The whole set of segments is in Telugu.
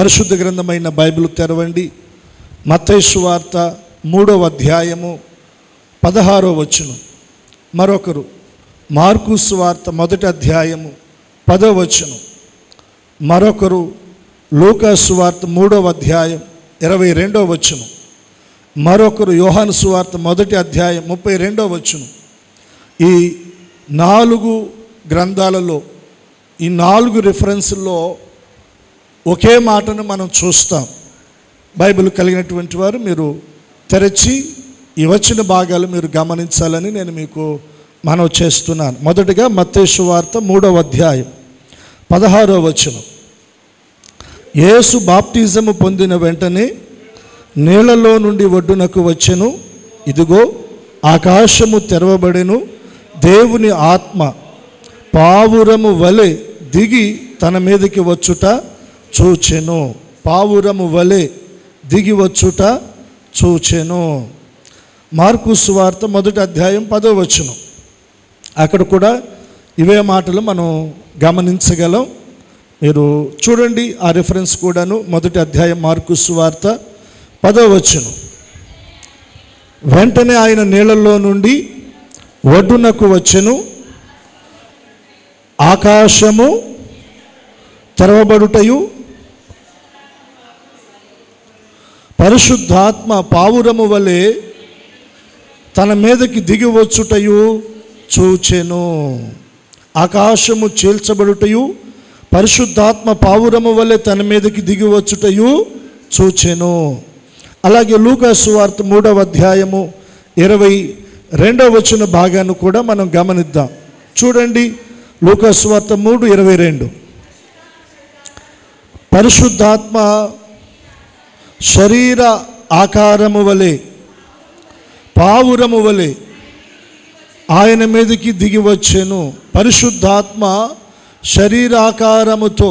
పరిశుద్ధ గ్రంథమైన బైబిల్ తెరవండి. మత్తయి సువార్త 3వ అధ్యాయము 16వ వచనం. మరొకరు మార్కు సువార్త 1వ అధ్యాయము 10వ వచనం. మరొకరు లూకా సువార్త 3వ అధ్యాయం 22వ వచనం. మరొకరు యోహాను సువార్త 1వ అధ్యాయం 32వ వచనం. ఈ 4 గ్రంథాలలో, ఈ 4 రిఫరెన్స్లో ఒకే మాటను మనం చూస్తాం. బైబిల్ కలిగినటువంటి వారు మీరు తెరచి ఈ వచ్చిన భాగాలు మీరు గమనించాలని నేను మీకు మనవి చేస్తున్నాను. మొదటిగా మత్తయి సువార్త 3వ అధ్యాయం 16వ వచనం. యేసు బాప్టిజము పొందిన వెంటనే నీళ్లలో నుండి ఒడ్డునకు వచ్చెను. ఇదిగో ఆకాశము తెరవబడెను. దేవుని ఆత్మ పావురము వలె దిగి తన మీదకి వచ్చుట చూచెను. పావురము వలె దిగి వచ్చుట చూచెను. మార్కు సువార్త 1వ అధ్యాయం 10వ వచనం. అక్కడ కూడా ఇవే మాటలు మనం గమనించగలం. మీరు చూడండి ఆ రిఫరెన్స్ కూడాను. 1వ అధ్యాయం మార్కు సువార్త 10వ వచనం. వెంటనే ఆయన నీళ్లలో నుండి ఒడ్డునకు వచ్చెను. ఆకాశము తెరవబడుటయు పరిశుద్ధాత్మ పావురము వలె తన మీదకి దిగి వచ్చుటయు చూచెను. ఆకాశము చీల్చబడుటయు పరిశుద్ధాత్మ పావురము వలె తన మీదకి దిగి వచ్చుటయు చూచెను. అలాగే లూకా సువార్త 3వ అధ్యాయము 22వ వచన భాగాన్ని కూడా మనం గమనిద్దాం. చూడండి లూకా సువార్త 3:22. పరిశుద్ధాత్మ శరీర ఆకారము వలె పావురము వలె ఆయన మీదకి దిగి వచ్చెను. పరిశుద్ధాత్మ శరీరాకారముతో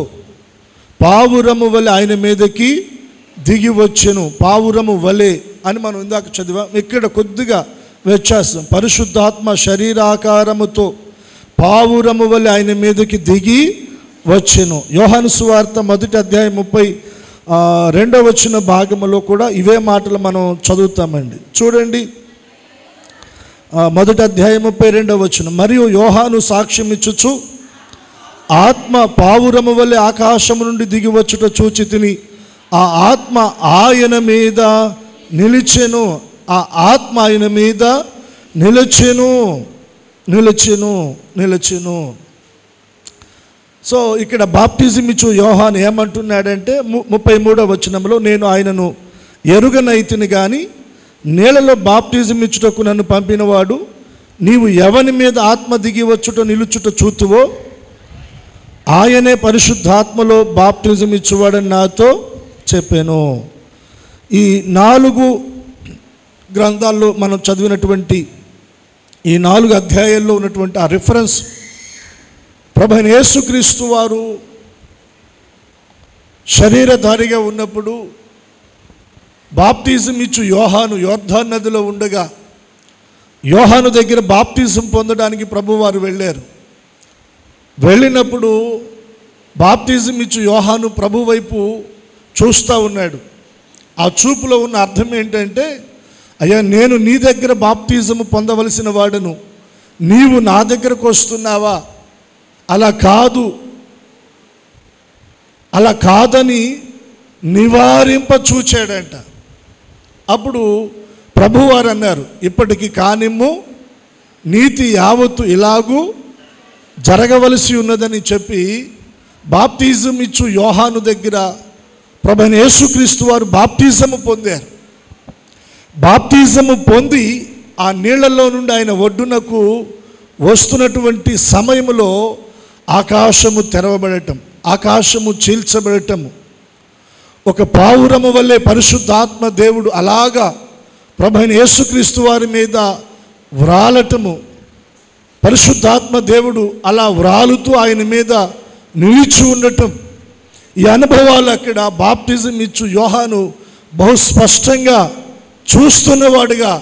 పావురము వలె ఆయన మీదకి దిగి వచ్చెను. పావురము వలె అని మనం ఇందాక చదివాం. ఇక్కడ కొద్దిగా వ్యత్యాసం. పరిశుద్ధాత్మ శరీరాకారముతో పావురము వలె ఆయన మీదకి దిగి వచ్చెను. యోహాను సువార్త 1వ అధ్యాయం 32వ వచన భాగంలో కూడా ఇవే మాటలు మనం చదువుతామండి. చూడండి 1వ అధ్యాయం 32వ వచనం. మరియు యోహాను సాక్ష్యం ఇచ్చుచు ఆత్మ పావురము వలె ఆకాశము నుండి దిగి వచ్చుట చూచి తిని ఆ ఆత్మ ఆయన మీద నిలిచెను. ఆ ఆత్మ ఆయన మీద నిలిచెను నిలిచెను నిలిచెను. సో ఇక్కడ బాప్టిజం ఇచ్చు యోహాను ఏమంటున్నాడంటే 33వ వచనంలో, నేను ఆయనను ఎరుగనైతిని కానీ నీళ్ళలో బాప్టిజం ఇచ్చుటకు నన్ను పంపినవాడు నీవు ఎవని మీద ఆత్మ దిగి వచ్చుట నిలుచుట చూతువో ఆయనే పరిశుద్ధాత్మలో బాప్టిజం ఇచ్చువాడని నాతో చెప్పాను. ఈ 4 గ్రంథాల్లో మనం చదివినటువంటి ఈ 4 అధ్యాయాల్లో ఉన్నటువంటి ఆ రిఫరెన్స్ ప్రభువైన యేసుక్రీస్తు వారు శరీరధారిగా ఉన్నప్పుడు బాప్టిజం ఇచ్చు యోహాను యోర్దాను నదిలో ఉండగా యోహాను దగ్గర బాప్టిజం పొందడానికి ప్రభువారు వెళ్ళారు. వెళ్ళినప్పుడు బాప్టిజం ఇచ్చు యోహాను ప్రభు వైపు చూస్తూ ఉన్నాడు. ఆ చూపులో ఉన్న అర్థం ఏంటంటే, అయ్యా నేను నీ దగ్గర బాప్టిజం పొందవలసిన వాడను, నీవు నా దగ్గరకు వస్తున్నావా? అలా కాదు, అలా కాదని నివారింప చూచాడంట. అప్పుడు ప్రభువారు అన్నారు, ఇప్పటికి కానిమ్ము, నీతి యావత్తు ఇలాగూ జరగవలసి ఉన్నదని చెప్పి బాప్టిజం ఇచ్చు యోహాను దగ్గర ప్రభువైన యేసుక్రీస్తు వారు బాప్టిజము పొందారు. బాప్టిజము పొంది ఆ నీళ్లలో నుండి ఆయన ఒడ్డునకు వస్తున్నటువంటి సమయంలో ఆకాశము తెరవబడటం, ఆకాశము చీల్చబడటము, ఒక పావురము వల్లే పరిశుద్ధాత్మ దేవుడు అలాగా ప్రభువైన యేసుక్రీస్తు వారి మీద వ్రాలటము, పరిశుద్ధాత్మ దేవుడు అలా వ్రాలుతూ ఆయన మీద నిలిచి ఉండటం, ఈ అనుభవాలు అక్కడ బాప్టిజం ఇచ్చు యోహాను బహు స్పష్టంగా చూస్తున్నవాడుగా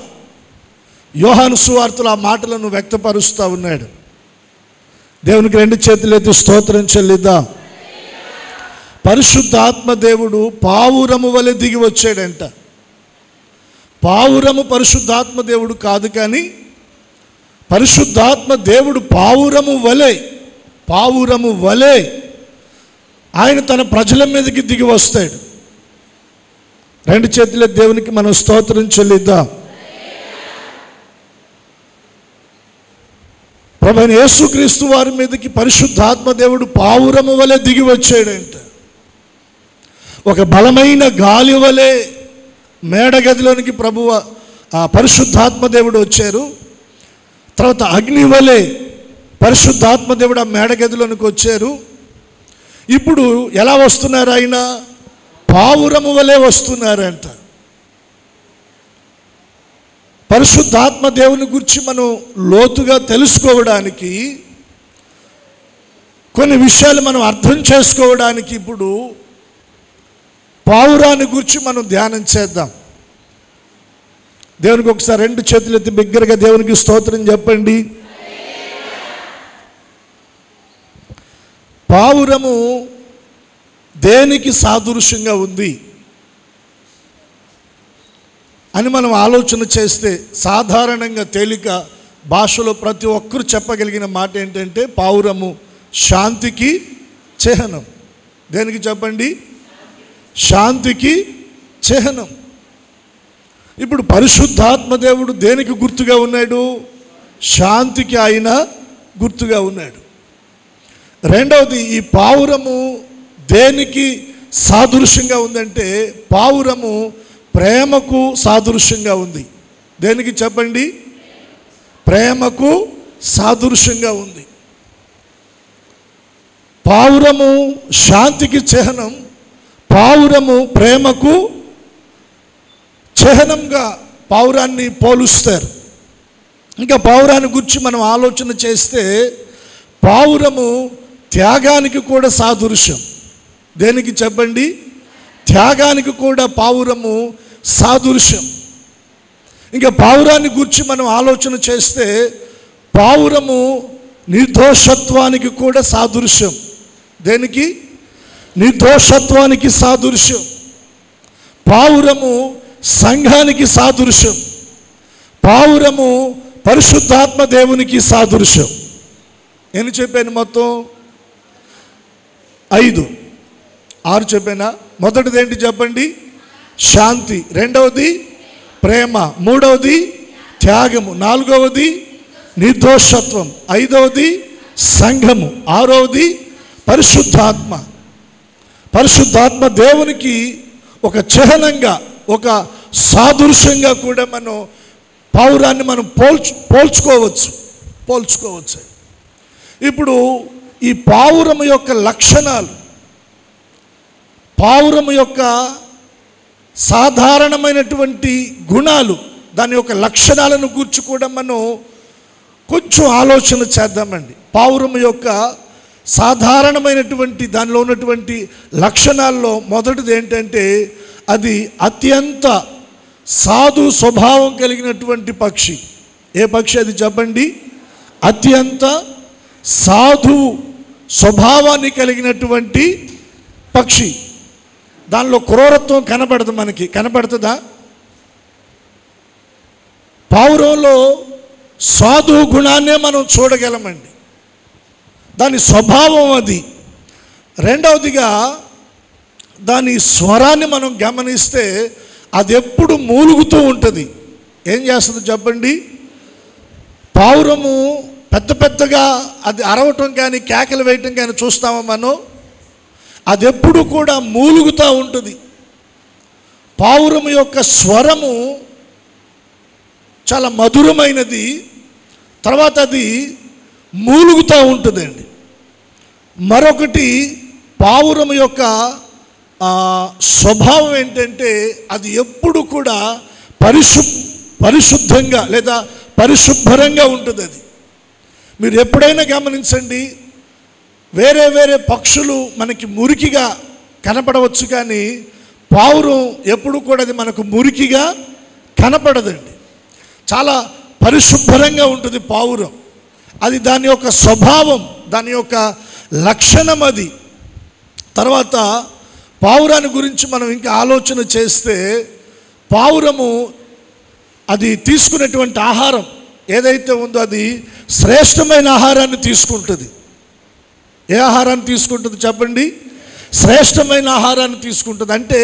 యోహాను సువార్తలో ఆ మాటలను వ్యక్తపరుస్తూ ఉన్నాడు. దేవునికి 2 చేతులెత్తి స్తోత్రం చెల్లిద్దాం. పరిశుద్ధాత్మ దేవుడు పావురము వలె దిగి వచ్చాడంట. పావురము పరిశుద్ధాత్మ దేవుడు కాదు, కానీ పరిశుద్ధాత్మ దేవుడు పావురము వలె ఆయన తన ప్రజల మీదకి దిగి వస్తాడు. రెండు చేతుల దేవునికి మనం స్తోత్రం చెల్లిద్దాం. ప్రభువైన యేసుక్రీస్తు వారి మీదకి పరిశుద్ధాత్మ దేవుడు పావురము వలె దిగి వచ్చాడంట. ఒక బలమైన గాలి వలె మేడగదిలోనికి పరిశుద్ధాత్మ దేవుడు వచ్చారు. తర్వాత అగ్ని వలె పరిశుద్ధాత్మ దేవుడు ఆ మేడగదిలోనికి వచ్చారు. ఇప్పుడు ఎలా వస్తున్నారు? ఆయన పావురము వలె వస్తున్నారంట. పరిశుద్ధాత్మ దేవుని గురించి మనం లోతుగా తెలుసుకోవడానికి, కొన్ని విషయాలు మనం అర్థం చేసుకోవడానికి ఇప్పుడు పావురాన్ని గురించి మనం ధ్యానం చేద్దాం. దేవునికి ఒకసారి రెండు చేతులు ఎత్తి బిగ్గరగా దేవునికి స్తోత్రం చెప్పండి. పావురము దేనికి సాదృశ్యంగా ఉంది అని మనం ఆలోచన చేస్తే, సాధారణంగా తేలిక భాషలో ప్రతి ఒక్కరు చెప్పగలిగిన మాట ఏంటంటే పావురము శాంతికి చిహ్నం. దేనికి చెప్పండి? శాంతికి చిహ్నం. ఇప్పుడు పరిశుద్ధాత్మ దేవుడు దేనికి గుర్తుగా ఉన్నాడు? శాంతికి ఆయన గుర్తుగా ఉన్నాడు. రెండవది, ఈ పావురము దేనికి సాదృశ్యంగా ఉందంటే పావురము ప్రేమకు సాదృశ్యంగా ఉంది. దేనికి చెప్పండి? ప్రేమకు సాదృశ్యంగా ఉంది. పావురము శాంతికి చిహ్నం, పావురము ప్రేమకు చిహ్నంగా పావురాన్ని పోలుస్తారు. ఇంకా పావురాన్ని గురించి మనం ఆలోచన చేస్తే పావురము త్యాగానికి కూడా సాదృశ్యం. దేనికి చెప్పండి? త్యాగానికి కూడా పావురము సాదృశ్యం. ఇంకా పావురాన్ని గురించి మనం ఆలోచన చేస్తే పావురము నిర్దోషత్వానికి కూడా సాదృశ్యం. దేనికి? నిర్దోషత్వానికి సాదృశ్యం. పావురము సంఘానికి సాదృశ్యం. పావురము పరిశుద్ధాత్మ దేవునికి సాదృశ్యం. ఎన్ని చెప్పాను? మొత్తం 5, 6 చెప్పానా? మొదటిది ఏంటి చెప్పండి? శాంతి. రెండవది ప్రేమ. మూడవది త్యాగము. నాలుగవది నిర్దోషత్వం. ఐదవది సంఘము. ఆరవది పరిశుద్ధాత్మ. పరిశుద్ధాత్మ దేవునికి ఒక చిహ్నంగా, ఒక సాదృశ్యంగా కూడా మనం పావురాన్ని మనం పోల్చుకోవచ్చు. ఇప్పుడు ఈ పావురము యొక్క లక్షణాలు, పావురము యొక్క సాధారణమైనటువంటి గుణాలు, దాని యొక్క లక్షణాలను గురించి కూడా మనం కొంచెం ఆలోచన చేద్దామండి. పావురము యొక్క సాధారణమైనటువంటి దానిలో ఉన్నటువంటి లక్షణాల్లో మొదటిది ఏంటంటే అది అత్యంత సాధు స్వభావం కలిగినటువంటి పక్షి. ఏ పక్షి అది చెప్పండి? అత్యంత సాధు స్వభావాన్ని కలిగినటువంటి పక్షి. దానిలో క్రూరత్వం కనబడదు. మనకి కనబడుతుందా? పావురంలో సాధు గుణాన్నే మనం చూడగలమండి. దాని స్వభావం అది. రెండవదిగా దాని స్వరాన్ని మనం గమనిస్తే అది ఎప్పుడు మూలుగుతూ ఉంటుంది. ఏం చేస్తుంది చెప్పండి? పావురము పెద్దగా అది అరవటం కానీ కేకలు వేయటం కానీ చూస్తామా మనం? అది ఎప్పుడు కూడా మూలుగుతూ ఉంటుంది. పావురము యొక్క స్వరము చాలా మధురమైనది. తర్వాత అది మూలుగుతూ ఉంటుందండి. మరొకటి పావురము యొక్క స్వభావం ఏంటంటే అది ఎప్పుడు కూడా పరిశుద్ధంగా లేదా పరిశుభ్రంగా ఉంటుంది. అది మీరు ఎప్పుడైనా గమనించండి. వేరే పక్షులు మనకి మురికిగా కనపడవచ్చు, కానీ పావురం ఎప్పుడు కూడా అది మనకు మురికిగా కనపడదండి. చాలా పరిశుభ్రంగా ఉంటుంది పావురం. అది దాని యొక్క స్వభావం, దాని యొక్క లక్షణం అది. తర్వాత పావురాన్ని గురించి మనం ఇంకా ఆలోచన చేస్తే, పావురము అది తీసుకునేటువంటి ఆహారం ఏదైతే ఉందో అది శ్రేష్టమైన ఆహారాన్ని తీసుకుంటుంది. ఏ ఆహారాన్ని తీసుకుంటుంది చెప్పండి? శ్రేష్టమైన ఆహారాన్ని తీసుకుంటుంది. అంటే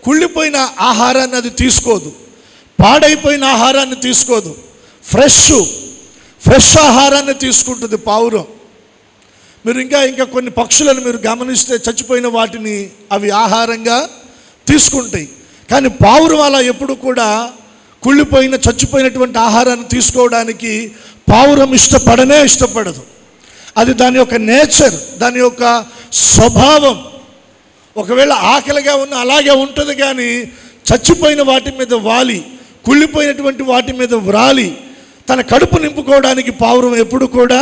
కుళ్ళిపోయిన ఆహారాన్ని అది తీసుకోదు, పాడైపోయిన ఆహారాన్ని తీసుకోదు, ఫ్రెష్ ఆహారాన్ని తీసుకుంటుంది పావురం. మీరు ఇంకా కొన్ని పక్షులను మీరు గమనిస్తే చచ్చిపోయిన వాటిని అవి ఆహారంగా తీసుకుంటాయి. కానీ పావురం అలా ఎప్పుడు కూడా కుళ్ళిపోయిన చచ్చిపోయినటువంటి ఆహారాన్ని తీసుకోవడానికి పావురం ఇష్టపడదు. అది దాని యొక్క నేచర్, దాని యొక్క స్వభావం. ఒకవేళ ఆకలిగా ఉన్న అలాగే ఉంటుంది, కానీ చచ్చిపోయిన వాటి మీద వాలి, కుళ్ళిపోయినటువంటి వాటి మీద వ్రాలి తన కడుపు నింపుకోవడానికి పావురం ఎప్పుడు కూడా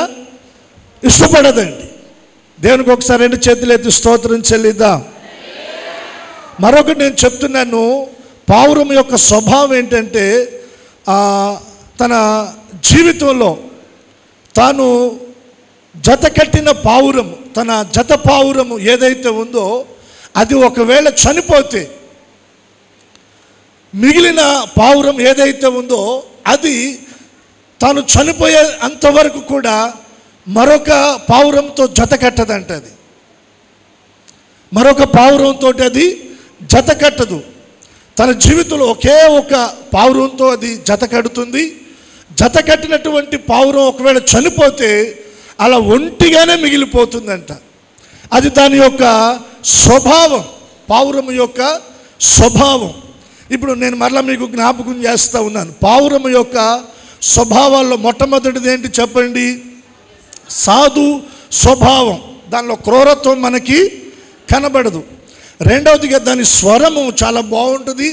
ఇష్టపడదండి. దేవునికి ఒకసారి 2 చేతులు ఎత్తి స్తోత్రం చెల్లిద్దాం. మరొకటి నేను చెప్తున్నాను, పావురం యొక్క స్వభావం ఏంటంటే తన జీవితంలో తాను జత కట్టిన పావురము, తన జత పావురము ఏదైతే ఉందో అది ఒకవేళ చనిపోతే మిగిలిన పావురం ఏదైతే ఉందో అది తాను చనిపోయే అంతవరకు కూడా మరొక పావురంతో జత కట్టదంట. అది మరొక పావురంతో అది జత కట్టదు. తన జీవితంలో ఒకే ఒక పావురంతో అది జత కడుతుంది. జత కట్టినటువంటి పావురం ఒకవేళ చనిపోతే అలా ఒంటిగానే మిగిలిపోతుందంట. అది దాని యొక్క స్వభావం, పావురం యొక్క స్వభావం. ఇప్పుడు నేను మరలా మీకు జ్ఞాపకం చేస్తూ ఉన్నాను. పావురం యొక్క స్వభావాల్లో మొట్టమొదటిది ఏంటి చెప్పండి? సాధు స్వభావం. దానిలో క్రూరత్వం మనకి కనబడదు. రెండవదిగా దాని స్వరము చాలా బాగుంటుంది,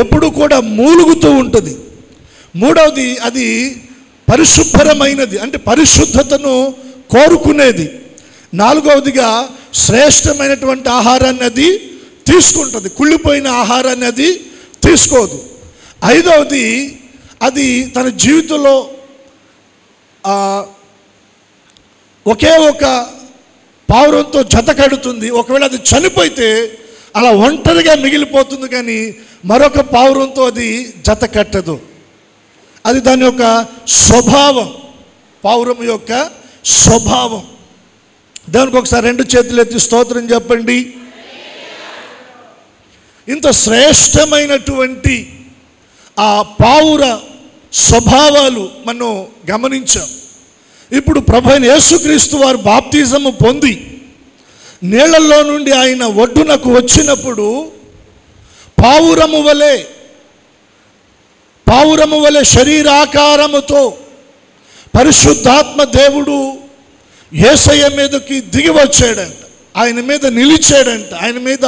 ఎప్పుడు కూడా మూలుగుతూ ఉంటుంది. మూడవది అది పరిశుభ్రమైనది, అంటే పరిశుద్ధతను కోరుకునేది. నాలుగవదిగా శ్రేష్టమైనటువంటి ఆహారాన్ని అది తీసుకుంటుంది, కుళ్ళిపోయిన ఆహారాన్ని అది తీసుకోదు. ఐదవది అది తన జీవితంలో ఒకే ఒక పావురంతో జత కడుతుంది. ఒకవేళ అది చనిపోతే అలా ఒంటరిగా మిగిలిపోతుంది, కానీ మరొక పావురంతో అది జత కట్టదు. అది దాని యొక్క స్వభావం, పావురం యొక్క స్వభావం. దానికి ఒకసారి 2 చేతులు ఎత్తి స్తోత్రం చెప్పండి. ఇంత శ్రేష్టమైనటువంటి ఆ పావుర స్వభావాలు మనం గమనించాం. ఇప్పుడు ప్రభువైన యేసుక్రీస్తు వారు బాప్తిజము పొంది నీళ్లలో నుండి ఆయన ఒడ్డునకు వచ్చినప్పుడు పావురము వలె శరీరాకారముతో పరిశుద్ధాత్మ దేవుడు యేసయ్య మీదకి దిగి వచ్చాడంట, ఆయన మీద నిలిచాడంట, ఆయన మీద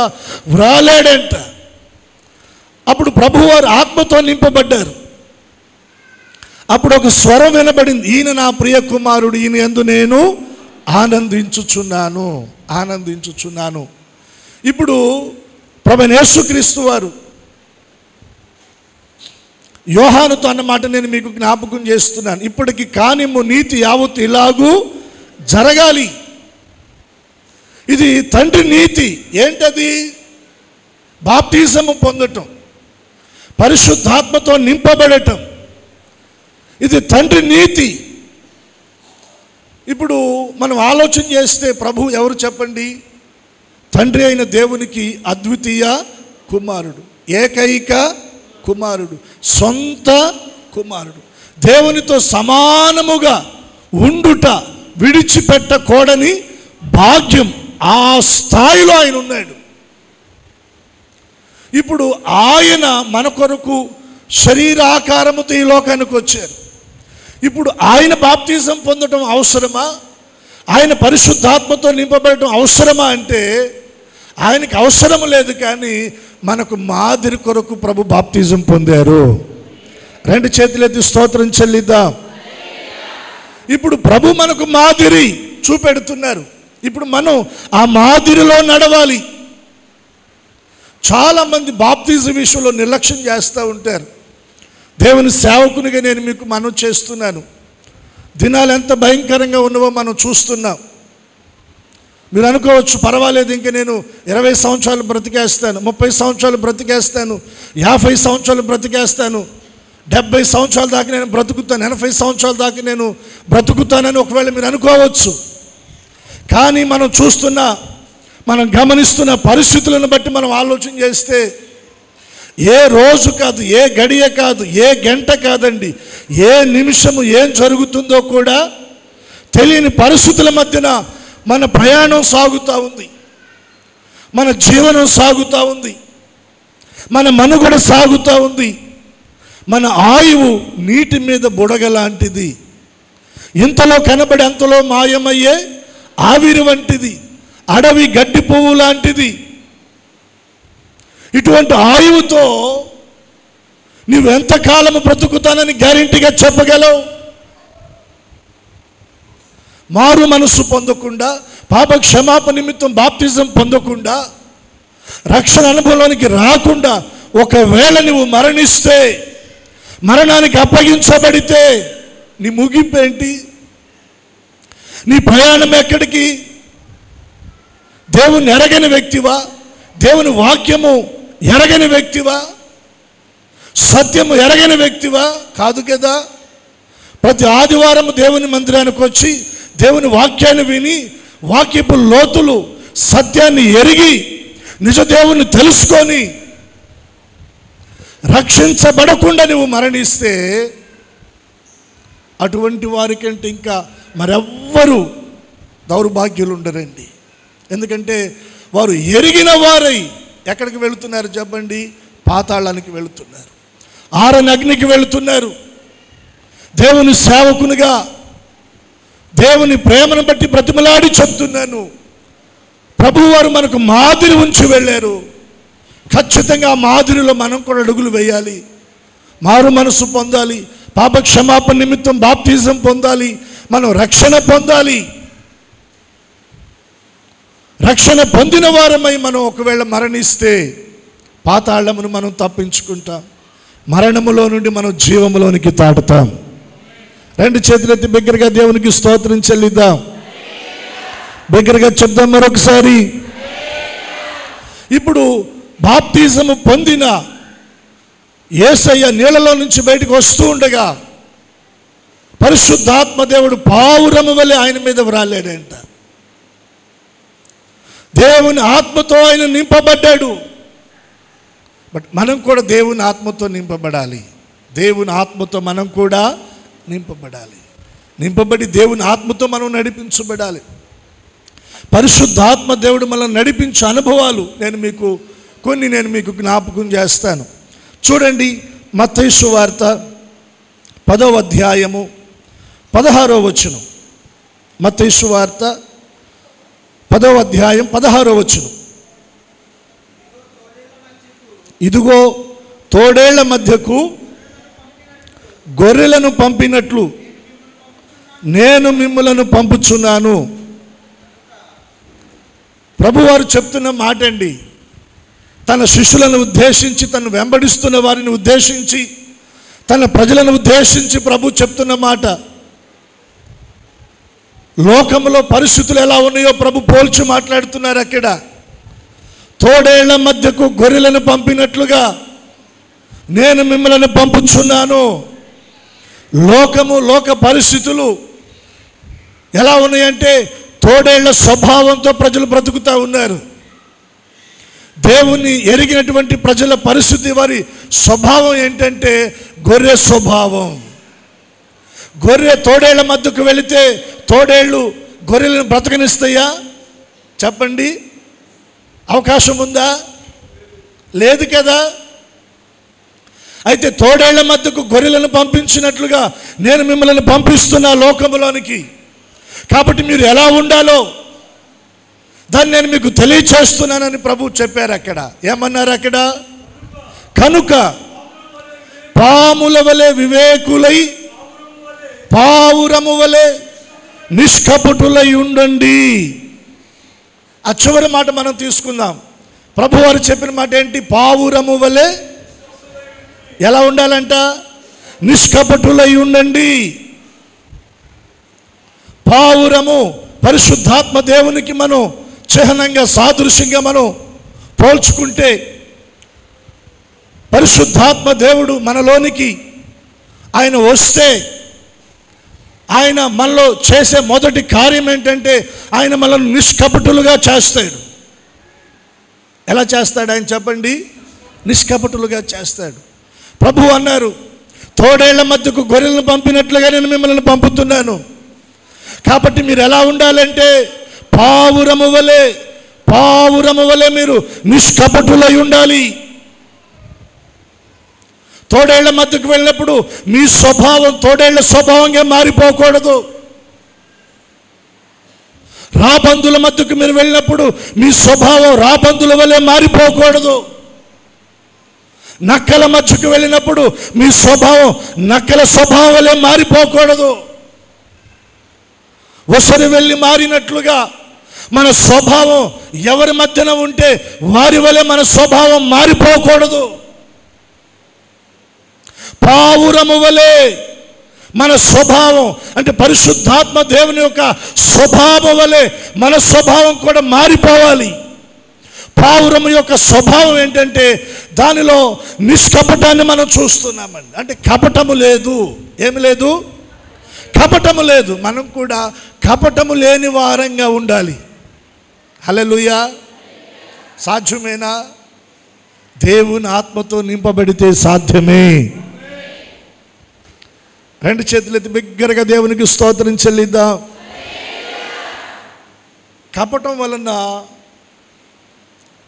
వ్రాలాడంట. అప్పుడు ప్రభువారు ఆత్మతో నింపబడ్డారు. అప్పుడు ఒక స్వరం వినబడింది, ఈయన నా ప్రియ కుమారుడు, ఈయన యందు నేను ఆనందించుచున్నాను. ఇప్పుడు ప్రభువైన యేసుక్రీస్తు వారు యోహానుతో అన్నమాట నేను మీకు జ్ఞాపకం చేస్తున్నాను. ఇప్పటికి కానిమ్ము నీతి యావత్తు ఇలాగూ జరగాలి. ఇది తండ్రి నీతి. ఏంటది? బాప్తిజము పొందటం, పరిశుద్ధాత్మతో నింపబడటం. ఇది తండ్రి నీతి. ఇప్పుడు మనం ఆలోచన చేస్తే ప్రభు ఎవరు చెప్పండి? తండ్రి అయిన దేవునికి అద్వితీయ కుమారుడు, ఏకైక కుమారుడు, సొంత కుమారుడు. దేవునితో సమానముగా ఉండుట విడిచిపెట్టకూడని భాగ్యం, ఆ స్థాయిలో ఆయన ఉన్నాడు. ఇప్పుడు ఆయన మన కొరకు శరీరాకారముతో ఈ లోకానికి వచ్చారు. ఇప్పుడు ఆయన బాప్తిజం పొందడం అవసరమా? ఆయన పరిశుద్ధాత్మతో నింపబడటం అవసరమా అంటే ఆయనకి అవసరం లేదు, కానీ మనకు మాదిరి కొరకు ప్రభు బాప్తిజం పొందారు. 2 చేతులెత్తి స్తోత్రం చెల్లిద్దాం. ఇప్పుడు ప్రభు మనకు మాదిరి చూపెడుతున్నారు. ఇప్పుడు మనం ఆ మాదిరిలో నడవాలి. చాలామంది బాప్తిజం విషయంలో నిర్లక్ష్యం చేస్తూ ఉంటారు. దేవుని సేవకునిగా నేను మీకు మనవి చేస్తున్నాను, దినాలు ఎంత భయంకరంగా ఉన్నవో మనం చూస్తున్నాం. మీరు అనుకోవచ్చు, పర్వాలేదు, ఇంక నేను 20 సంవత్సరాలు బ్రతికేస్తాను, 30 సంవత్సరాలు బ్రతికేస్తాను, 50 సంవత్సరాలు బ్రతికేస్తాను, 70 సంవత్సరాల దాకా నేను బ్రతుకుతాను, 80 సంవత్సరాల దాకా నేను బ్రతుకుతానని ఒకవేళ మీరు అనుకోవచ్చు. కానీ మనం చూస్తున్న, మనం గమనిస్తున్న పరిస్థితులను బట్టి మనం ఆలోచన చేస్తే ఏ రోజు కాదు, ఏ గడియ కాదు, ఏ గంట కాదండి, ఏ నిమిషము ఏం జరుగుతుందో కూడా తెలియని పరిస్థితుల మధ్యన మన ప్రయాణం సాగుతూ ఉంది, మన జీవనం సాగుతూ ఉంది, మన మనుగడ సాగుతూ ఉంది. మన ఆయువు నీటి మీద బుడగ లాంటిది, ఇంతలో కనబడి అంతలో మాయమయ్యే ఆవిరి వంటిది, అడవి గడ్డి పువ్వు లాంటిది. ఇటువంటి ఆయువుతో నువ్వెంతకాలము బ్రతుకుతానని గ్యారెంటీగా చెప్పగలవు? మారు మనసు పొందకుండా, పాప క్షమాపణ నిమిత్తం బాప్తిజం పొందకుండా, రక్షణ అనుభవంలోనికి రాకుండా ఒకవేళ నువ్వు మరణిస్తే, మరణానికి అప్పగించబడితే నీ ముగింపు ఏంటి? నీ ప్రయాణం ఎక్కడికి? దేవుని ఎరగని వ్యక్తివా? దేవుని వాక్యము ఎరగని వ్యక్తివా? సత్యము ఎరగని వ్యక్తివా? కాదు కదా. ప్రతి ఆదివారం దేవుని మందిరానికి వచ్చి దేవుని వాక్యాన్ని విని, వాక్యపు లోతులు, సత్యాన్ని ఎరిగి, నిజ దేవుని తెలుసుకొని రక్షించబడకుండా నువ్వు మరణిస్తే అటువంటి వారికంటే ఇంకా మరెవ్వరూ దౌర్భాగ్యులు ఉండరండి. ఎందుకంటే వారు ఎరిగిన వారై ఎక్కడికి వెళుతున్నారు చెప్పండి? పాతాళానికి వెళుతున్నారు, ఆరని అగ్నికి వెళుతున్నారు. దేవుని సేవకునిగా దేవుని ప్రేమను బట్టి బ్రతిమలాడి చెప్తున్నాను, ప్రభువారు మనకు మాదిరి ఉంచి వెళ్ళారు. ఖచ్చితంగా ఆ మాదిరిలో మనం కూడా అడుగులు వేయాలి, మారు మనసు పొందాలి, పాప క్షమాపణ నిమిత్తం బాప్తిజం పొందాలి, మనం రక్షణ పొందాలి. రక్షణ పొందిన వారమై మనం ఒకవేళ మరణిస్తే పాతాళమును మనం తప్పించుకుంటాం, మరణములో నుండి మనం జీవములోనికి తాటుతాం. రెండు చేతులెత్తి బిగ్గరగా దేవునికి స్తోత్రం చెల్లిద్దాం. బిగ్గరగా చెప్దాం మరొకసారి. ఇప్పుడు బాప్తిజము పొందిన యేసయ్య నీళ్ళలో నుంచి బయటకు వస్తూ ఉండగా పరిశుద్ధాత్మ దేవుడు పావురము వలె ఆయన మీద వ్రాలేడంట. దేవుని ఆత్మతో ఆయన నింపబడ్డాడు. బట్ మనం కూడా దేవుని ఆత్మతో నింపబడాలి. దేవుని ఆత్మతో మనం కూడా నింపబడాలి. నింపబడి దేవుని ఆత్మతో మనం నడిపించబడాలి. పరిశుద్ధాత్మ దేవుడు మనల్ని నడిపించే అనుభవాలు నేను మీకు జ్ఞాపకం చేస్తాను. చూడండి, మత్తయి సువార్త 10వ అధ్యాయము 16వ వచనం. మత్తయి సువార్త 10వ అధ్యాయం 16వ వచనం. ఇదిగో తోడేళ్ల మధ్యకు గొర్రెలను పంపినట్లు నేను మిమ్ములను పంపుచున్నాను. ప్రభువారు చెప్తున్న మాట అండి. తన శిష్యులను ఉద్దేశించి, తను వెంబడిస్తున్న వారిని ఉద్దేశించి, తన ప్రజలను ఉద్దేశించి ప్రభు చెప్తున్న మాట. లోకంలో పరిస్థితులు ఎలా ఉన్నాయో ప్రభు పోల్చి మాట్లాడుతున్నారు అక్కడ. తోడేళ్ల మధ్యకు గొర్రెలను పంపినట్లుగా నేను మిమ్మల్ని పంపుచున్నాను. లోక పరిస్థితులు ఎలా ఉన్నాయంటే తోడేళ్ల స్వభావంతో ప్రజలు బ్రతుకుతూ ఉన్నారు. దేవుని ఎరిగినటువంటి ప్రజల పరిస్థితి, వారి స్వభావం ఏంటంటే గొర్రె స్వభావం. గొర్రె తోడేళ్ల మధ్యకు వెళితే తోడేళ్ళు గొర్రెలను బ్రతకనిస్తాయా చెప్పండి? అవకాశం ఉందా? లేదు కదా. అయితే తోడేళ్ల మధ్యకు గొర్రెలను పంపించినట్లుగా నేను మిమ్మల్ని పంపిస్తున్నా లోకములోనికి. కాబట్టి మీరు ఎలా ఉండాలో దాన్ని నేను మీకు తెలియచేస్తున్నానని ప్రభు చెప్పారు అక్కడ. ఏమన్నారు అక్కడ? కనుక పాముల వలె వివేకులై, పావురము వలె నిష్కపటులై ఉండండి. ఆ చివరి మాట మనం తీసుకుందాం. ప్రభువారు చెప్పిన మాట ఏంటి? పావురము వలె ఎలా ఉండాలంట? నిష్కపటులై ఉండండి. పావురము పరిశుద్ధాత్మ దేవునికి మనం చిహ్నంగా సాదృశ్యంగా మనం పోల్చుకుంటే పరిశుద్ధాత్మ దేవుడు మనలోనికి ఆయన వస్తే ఆయన మనలో చేసే మొదటి కార్యం ఏంటంటే ఆయన మనల్ని నిష్కపటులుగా చేస్తాడు. ఎలా చేస్తాడు ఆయన చెప్పండి? నిష్కపటులుగా చేస్తాడు. ప్రభువు అన్నారు, తోడేళ్ల మధ్యకు గొర్రెలను పంపినట్లుగా నేను మిమ్మల్ని పంపుతున్నాను. కాబట్టి మీరు ఎలా ఉండాలంటే పావురము వలె మీరు నిష్కపటులై ఉండాలి. తోడేళ్ల మధ్యకు వెళ్ళినప్పుడు మీ స్వభావం తోడేళ్ల స్వభావంగా మారిపోకూడదు. రాబందుల మధ్యకు మీరు వెళ్ళినప్పుడు మీ స్వభావం రాబందుల వలె మారిపోకూడదు. నక్కల మధ్యకు వెళ్ళినప్పుడు మీ స్వభావం నక్కల స్వభావం వలె మారిపోకూడదు. ఒసరి వెళ్ళి మారినట్లుగా మన స్వభావం ఎవరి మధ్యన ఉంటే వారి వలె మన స్వభావం మారిపోకూడదు. పావురము వలె మన స్వభావం అంటే పరిశుద్ధాత్మ దేవుని యొక్క స్వభావం వలె మన స్వభావం కూడా మారిపోవాలి. పావురము యొక్క స్వభావం ఏంటంటే దానిలో నిష్కపటాన్ని మనం చూస్తున్నామండి. అంటే కపటము లేదు. ఏమి లేదు? కపటము లేదు. మనం కూడా కపటము లేని వారంగా ఉండాలి. హల్లెలూయా. సాధ్యమేనా? దేవుని ఆత్మతో నింపబడితే సాధ్యమే. రెండు చేతులు ఎత్తి బిగ్గరగా దేవునికి స్తోత్రం చెల్లిద్దాం. కపటం వలన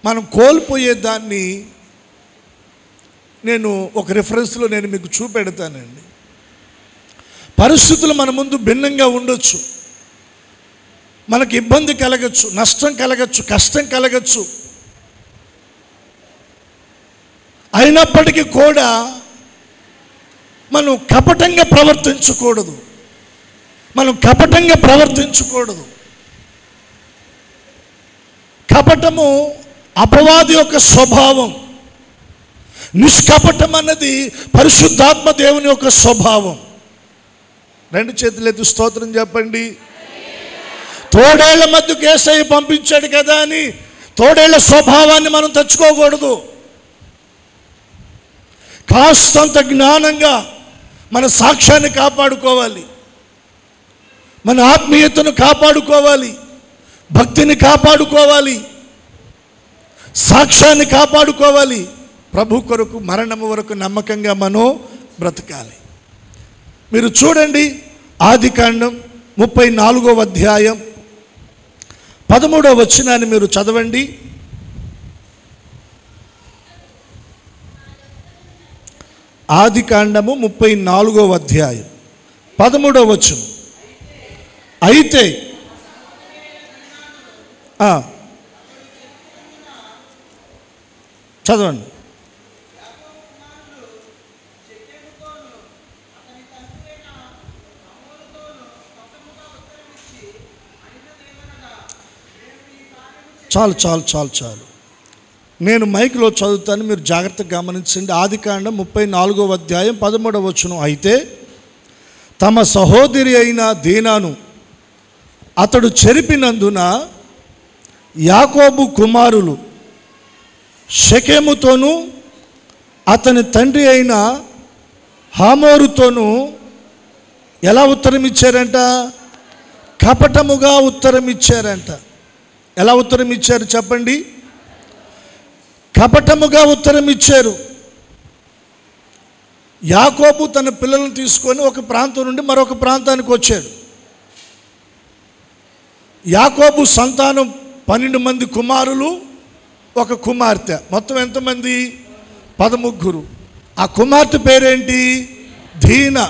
మనం కోల్పోయే దాన్ని నేను ఒక రిఫరెన్స్లో నేను మీకు చూపెడతానండి. పరిస్థితులు మన ముందు భిన్నంగా ఉండొచ్చు, మనకి ఇబ్బంది కలగచ్చు, నష్టం కలగచ్చు, కష్టం కలగచ్చు. అయినప్పటికీ కూడా మనం కపటంగా ప్రవర్తించకూడదు. కపటము అపవాది యొక్క స్వభావం. నిష్కపటం అన్నది పరిశుద్ధాత్మ దేవుని యొక్క స్వభావం. రెండు చేతులు ఎత్తి స్తోత్రం చెప్పండి. తోడేళ్ల మధ్యకు యేసయ్య పంపించాడు కదా అని తోడేళ్ల స్వభావాన్ని మనం తెచ్చుకోకూడదు. కాస్తంత జ్ఞానంగా మన సాక్ష్యాన్ని కాపాడుకోవాలి, మన ఆత్మీయతను కాపాడుకోవాలి, భక్తిని కాపాడుకోవాలి, సాక్ష్యాన్ని కాపాడుకోవాలి. ప్రభు కొరకు మరణము వరకు నమ్మకంగా మనం బ్రతకాలి. మీరు చూడండి, ఆదికాండం 34వ అధ్యాయం 13వ వచనాన్ని మీరు చదవండి. ఆదికాండము 34వ అధ్యాయం 13వ వచనం. అయితే చదవండి. చాలు. నేను మైక్లో చదువుతాను, మీరు జాగ్రత్తగా గమనించండి. ఆదికాండం 34వ అధ్యాయం 13వ వచనం. అయితే తమ సహోదరి అయిన దీనాను అతడు చెరిపినందున యాకోబు కుమారులు షెకెముతోనూ అతని తండ్రి అయిన హామోరుతోనూ ఎలా ఉత్తరం ఇచ్చారంట? కపటముగా ఉత్తరం ఇచ్చారంట. ఎలా ఉత్తరం ఇచ్చారు చెప్పండి? కపటముగా ఉత్తరం ఇచ్చారు. యాకోబు తన పిల్లలను తీసుకొని ఒక ప్రాంతం నుండి మరొక ప్రాంతానికి వచ్చాడు. యాకోబు సంతానం 12 మంది కుమారులు, ఒక కుమార్తె. మొత్తం ఎంతమంది? 13. ఆ కుమార్తె పేరేంటి? దీనా.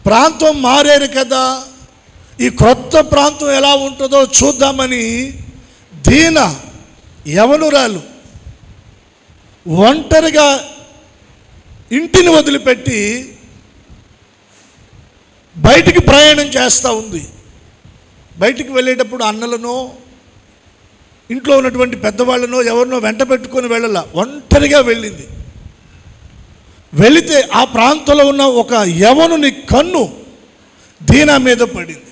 ప్రాంతం మారారు కదా, ఈ క్రొత్త ప్రాంతం ఎలా ఉంటుందో చూద్దామని దీనా యవనురాలు ఒంటరిగా ఇంటిని వదిలిపెట్టి బయటికి ప్రయాణం చేస్తూ ఉంది. బయటికి వెళ్ళేటప్పుడు అన్నలనో ఇంట్లో ఉన్నటువంటి పెద్దవాళ్ళనో ఎవరినో వెంట పెట్టుకొని వెళ్ళాల, ఒంటరిగా వెళ్ళింది. వెళితే ఆ ప్రాంతంలో ఉన్న ఒక యవనుని కన్ను దీనా మీద పడింది.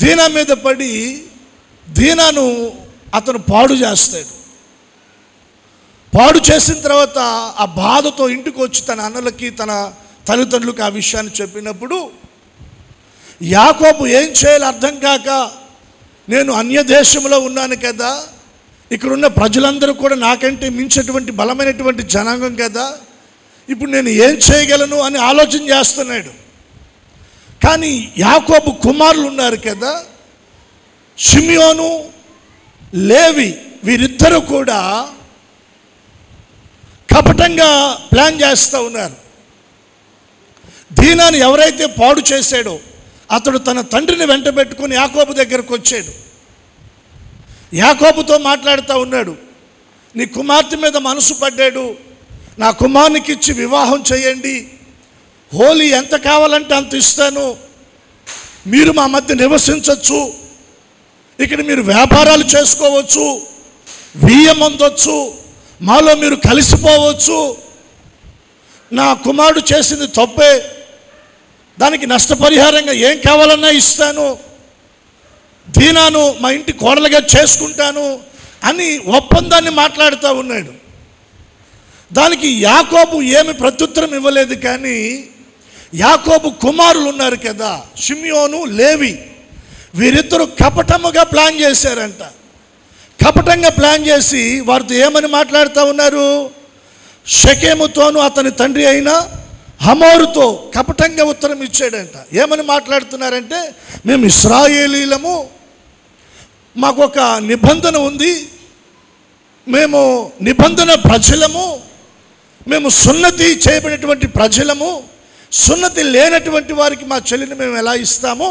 దీనా మీద పడి దీనాను అతను పాడు చేస్తాడు. పాడు చేసిన తర్వాత ఆ బాధతో ఇంటికి వచ్చి తన అన్నలకి తన తల్లిదండ్రులకు ఆ విషయాన్ని చెప్పినప్పుడు యాకోబు ఏం చేయాలో అర్థం కాక, నేను అన్య దేశంలో ఉన్నాను కదా, ఇక్కడున్న ప్రజలందరూ కూడా నాకంటే మించినటువంటి బలమైనటువంటి జనాంగం కదా, ఇప్పుడు నేను ఏం చేయగలను అని ఆలోచన చేస్తున్నాడు. కానీ యాకోబు కుమారులు ఉన్నారు కదా, షిమియోను, లేవి, వీరిద్దరూ కూడా కపటంగా ప్లాన్ చేస్తూ ఉన్నారు. దీనాన్ని ఎవరైతే పాడు చేశాడో అతడు తన తండ్రిని వెంట పెట్టుకుని యాకోబు దగ్గరకు వచ్చాడు. యాకోబుతో మాట్లాడుతూ ఉన్నాడు, నీ కుమార్తె మీద మనసు పడ్డాడు, నా కుమారునికి ఇచ్చి వివాహం చేయండి, హోలీ ఎంత కావాలంటే అంత ఇస్తాను, మీరు మా మధ్య నివసించవచ్చు, ఇక్కడ మీరు వ్యాపారాలు చేసుకోవచ్చు, బియ్యం అందొచ్చు, మాలో మీరు కలిసిపోవచ్చు, నా కుమారుడు చేసింది తప్పే, దానికి నష్టపరిహారంగా ఏం కావాలన్నా ఇస్తాను, దీనాను మా ఇంటి కోడలుగా చేసుకుంటాను అని ఒప్పందాన్ని మాట్లాడుతూ ఉన్నాడు. దానికి యాకోబు ఏమి ప్రత్యుత్తరం ఇవ్వలేదు. కానీ యాకోబు కుమారులు ఉన్నారు కదా, షిమ్యోను, లేవి, వీరిద్దరూ కపటముగా ప్లాన్ చేశారంట. కపటంగా ప్లాన్ చేసి వారితో ఏమని మాట్లాడుతూ ఉన్నారు, షెకెముతోను అతని తండ్రి అయిన హమోరుతో కపటంగా ఉత్తరం ఇచ్చాడంట. ఏమని మాట్లాడుతున్నారంటే, మేము ఇశ్రాయేలీలము, మాకు ఒక నిబంధన ఉంది, మేము నిబంధన ప్రజలము, మేము సున్నతి చేయబడినటువంటి ప్రజలము, సున్నతి లేనటువంటి వారికి మా చెల్లిని మేము ఎలా ఇస్తాము,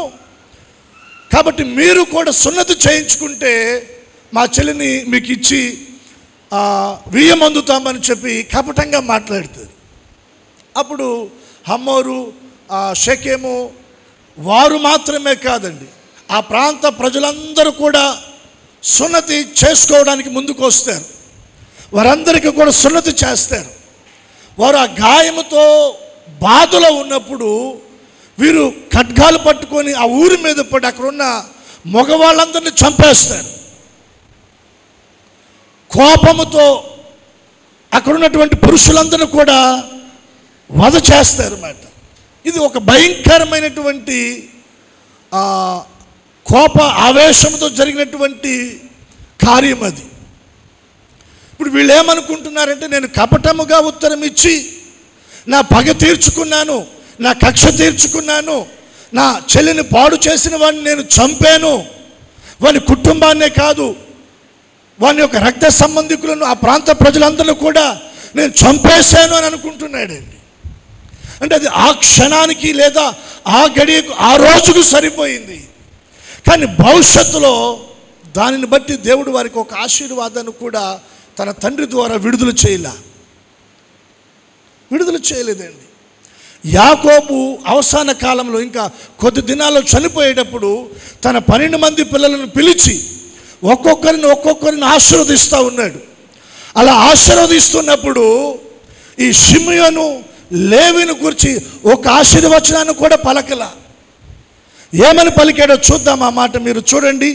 కాబట్టి మీరు కూడా సున్నతి చేయించుకుంటే మా చెల్లిని మీకు ఇచ్చి బియ్యం అందుతామని చెప్పి కపటంగా మాట్లాడుతారు. అప్పుడు హమ్మోరు, షెకెము వారు మాత్రమే కాదండి, ఆ ప్రాంత ప్రజలందరూ కూడా సున్నతి చేసుకోవడానికి ముందుకు వస్తారు. వారందరికీ కూడా సున్నతి చేస్తారు. వారు ఆ గాయముతో బాధలో ఉన్నప్పుడు వీరు ఖడ్గాలు పట్టుకొని ఆ ఊరి మీద పడి అక్కడున్న మగవాళ్ళందరినీ చంపేస్తారు. కోపముతో అక్కడున్నటువంటి పురుషులందరూ కూడా వధ చేస్తారన్నమాట. ఇది ఒక భయంకరమైనటువంటి కోప ఆవేశంతో జరిగినటువంటి కార్యం అది. ఇప్పుడు వీళ్ళు ఏమనుకుంటున్నారంటే, నేను కపటముగా ఉత్తరం ఇచ్చి నా పగ తీర్చుకున్నాను, నా కక్ష తీర్చుకున్నాను, నా చెల్లిని పాడు చేసిన వాడిని నేను చంపాను, వాని కుటుంబాన్నే కాదు వాని యొక్క రక్త సంబంధికులను ఆ ప్రాంత ప్రజలందరూ కూడా నేను చంపేశాను అని అనుకుంటున్నాడండి. అంటే అది ఆ క్షణానికి లేదా ఆ గడియకు ఆ రోజుకు సరిపోయింది. కానీ భవిష్యత్తులో దానిని బట్టి దేవుడు వారికి ఒక ఆశీర్వాదాన్ని కూడా తన తండ్రి ద్వారా విడుదల చేయలేదండి. యాకోబు అవసాన కాలంలో ఇంకా కొద్ది దినాల్లో చనిపోయేటప్పుడు తన 12 మంది పిల్లలను పిలిచి ఒక్కొక్కరిని ఆశీర్వదిస్తూ ఉన్నాడు. అలా ఆశీర్వదిస్తున్నప్పుడు ఈ షిమ్యోను, లేవిని గురించి ఒక ఆశీర్వచనాన్ని కూడా పలకల. ఏమని పలికాడో చూద్దాం. ఆ మాట మీరు చూడండి.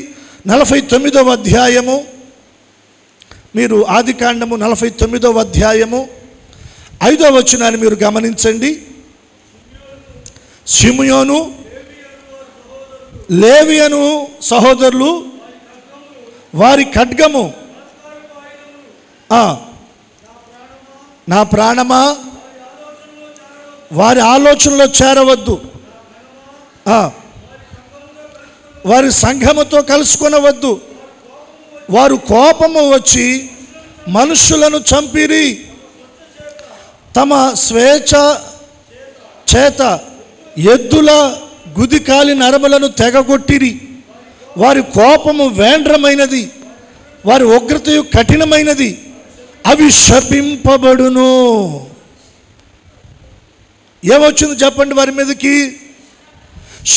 49వ అధ్యాయము, మీరు ఆదికాండము 49వ అధ్యాయము 5వ వచనాన్ని మీరు గమనించండి. షిమ్యోను, లేవియను సహోదరులు వారి ఖడ్గము, నా ప్రాణమా వారి ఆలోచనలో చేరవద్దు, వారి సంఘముతో కలుసుకొనవద్దు, వారు కోపము వచ్చి మనుషులను చంపిరి, తమ స్వేచ్ఛ చేత ఎద్దుల గుదికాలి నరములను తెగగొట్టిరి, వారి కోపము వేండ్రమైనది, వారి ఉగ్రతయు కఠినమైనది, అవి శపింపబడును. ఏమొచ్చింది చెప్పండి? వారి మీదకి